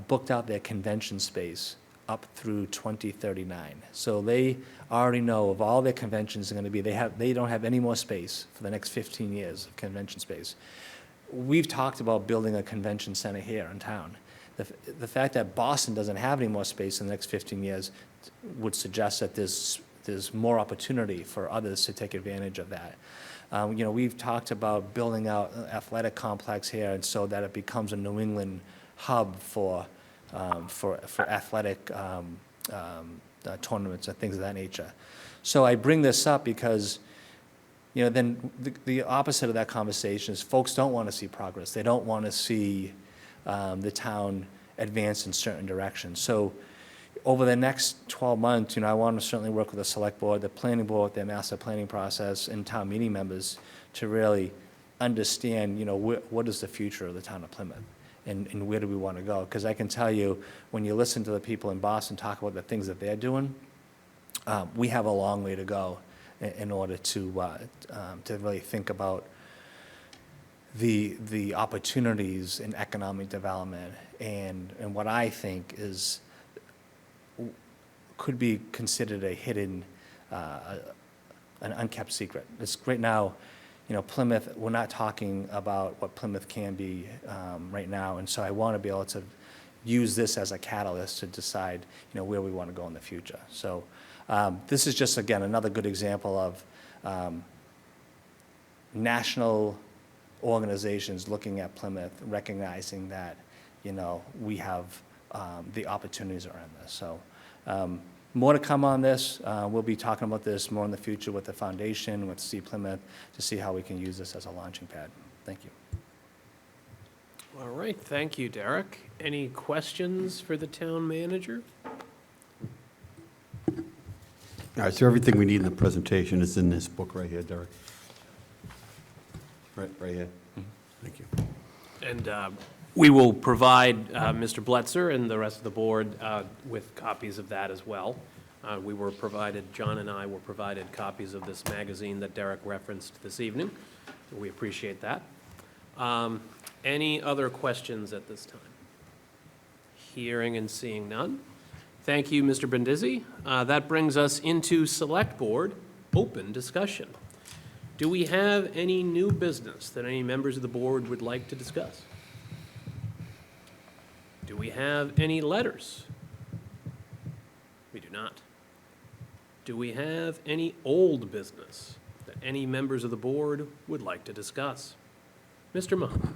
booked out their convention space up through 2039. So they already know of all their conventions are going to be, they don't have any more space for the next 15 years of convention space. We've talked about building a convention center here in town. The fact that Boston doesn't have any more space in the next 15 years would suggest that there's more opportunity for others to take advantage of that. We've talked about building out an athletic complex here, and so that it becomes a New England hub for athletic tournaments and things of that nature. So I bring this up because, then the opposite of that conversation is folks don't want to see progress. They don't want to see the town advance in certain directions. So over the next 12 months, I want to certainly work with the select board, the planning board, their master planning process, and town meeting members to really understand, what is the future of the town of Plymouth and where do we want to go? Because I can tell you, when you listen to the people in Boston talk about the things that they're doing, we have a long way to go in order to really think about the opportunities in economic development and what I think could be considered a hidden, an unkept secret. It's right now, Plymouth, we're not talking about what Plymouth can be right now, and so I want to be able to use this as a catalyst to decide, where we want to go in the future. So this is just, again, another good example of national organizations looking at Plymouth, recognizing that, we have the opportunities around this. So more to come on this. We'll be talking about this more in the future with the foundation, with See Plymouth, to see how we can use this as a launching pad. Thank you. All right, thank you, Derek. Any questions for the town manager? All right, so everything we need in the presentation is in this book right here, Derek. Right here. Thank you. And we will provide Mr. Bletzer and the rest of the board with copies of that as well. John and I were provided copies of this magazine that Derek referenced this evening. We appreciate that. Any other questions at this time? Hearing and seeing none. Thank you, Mr. Brindisi. That brings us into Select Board open discussion. Do we have any new business that any members of the board would like to discuss? Do we have any letters? We do not. Do we have any old business that any members of the board would like to discuss? Mr. Mahon.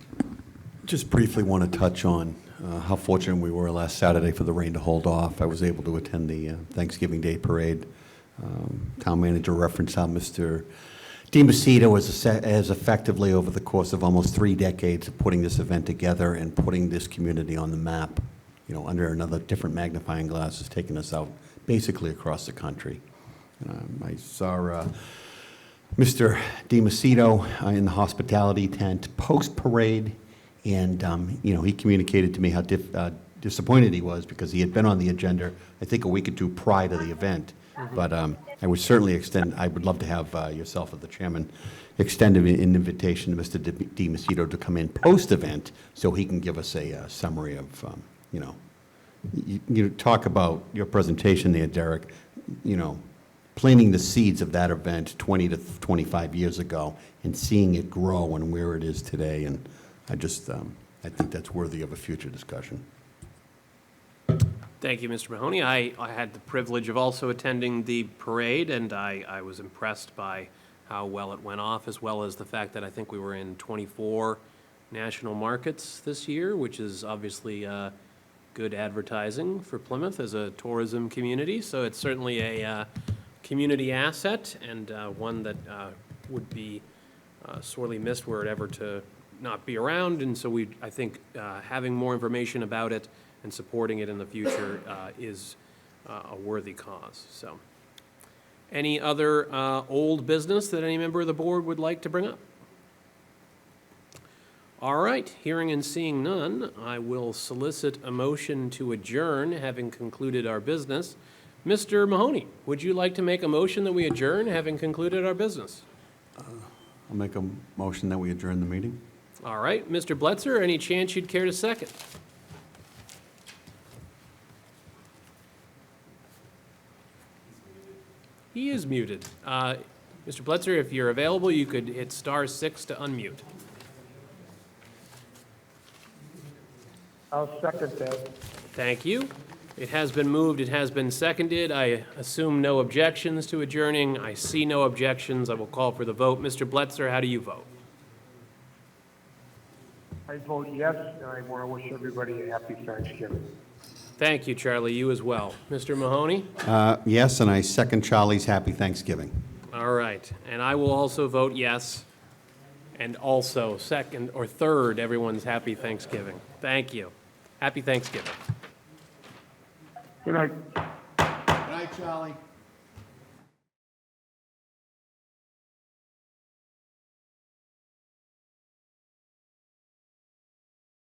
Just briefly want to touch on how fortunate we were last Saturday for the rain to hold off. I was able to attend the Thanksgiving Day Parade. Town manager referenced how Mr. DiMacedo has effectively, over the course of almost 3 decades, of putting this event together and putting this community on the map, under another different magnifying glass, has taken us out basically across the country. I saw Mr. DiMacedo in the hospitality tent post-parade, and he communicated to me how disappointed he was because he had been on the agenda, I think, a week or two prior to the event. But I would certainly I would love to have yourself as the chairman extend an invitation to Mr. DiMacedo to come in post-event so he can give us a summary of, you talk about your presentation there, Derek, planting the seeds of that event 20 to 25 years ago and seeing it grow and where it is today. And I think that's worthy of a future discussion. Thank you, Mr. Mahoney. I had the privilege of also attending the parade, and I was impressed by how well it went off, as well as the fact that I think we were in 24 national markets this year, which is obviously good advertising for Plymouth as a tourism community. So it's certainly a community asset, and one that would be sorely missed were it ever to not be around. And so I think having more information about it and supporting it in the future is a worthy cause. So, any other old business that any member of the board would like to bring up? All right, hearing and seeing none, I will solicit a motion to adjourn, having concluded our business. Mr. Mahoney, would you like to make a motion that we adjourn, having concluded our business? I'll make a motion that we adjourn the meeting. All right, Mr. Bletzer, any chance you'd care to second? He is muted. Mr. Bletzer, if you're available, you could hit *6 to unmute. I'll second that. Thank you. It has been moved, it has been seconded. I assume no objections to adjourning. I see no objections. I will call for the vote. Mr. Bletzer, how do you vote? I vote yes, and I want to wish everybody a happy Thanksgiving. Thank you, Charlie. You as well. Mr. Mahoney? Yes, and I second Charlie's Happy Thanksgiving. All right. And I will also vote yes. And also second or third, everyone's Happy Thanksgiving. Thank you. Happy Thanksgiving. Good night. Good night, Charlie.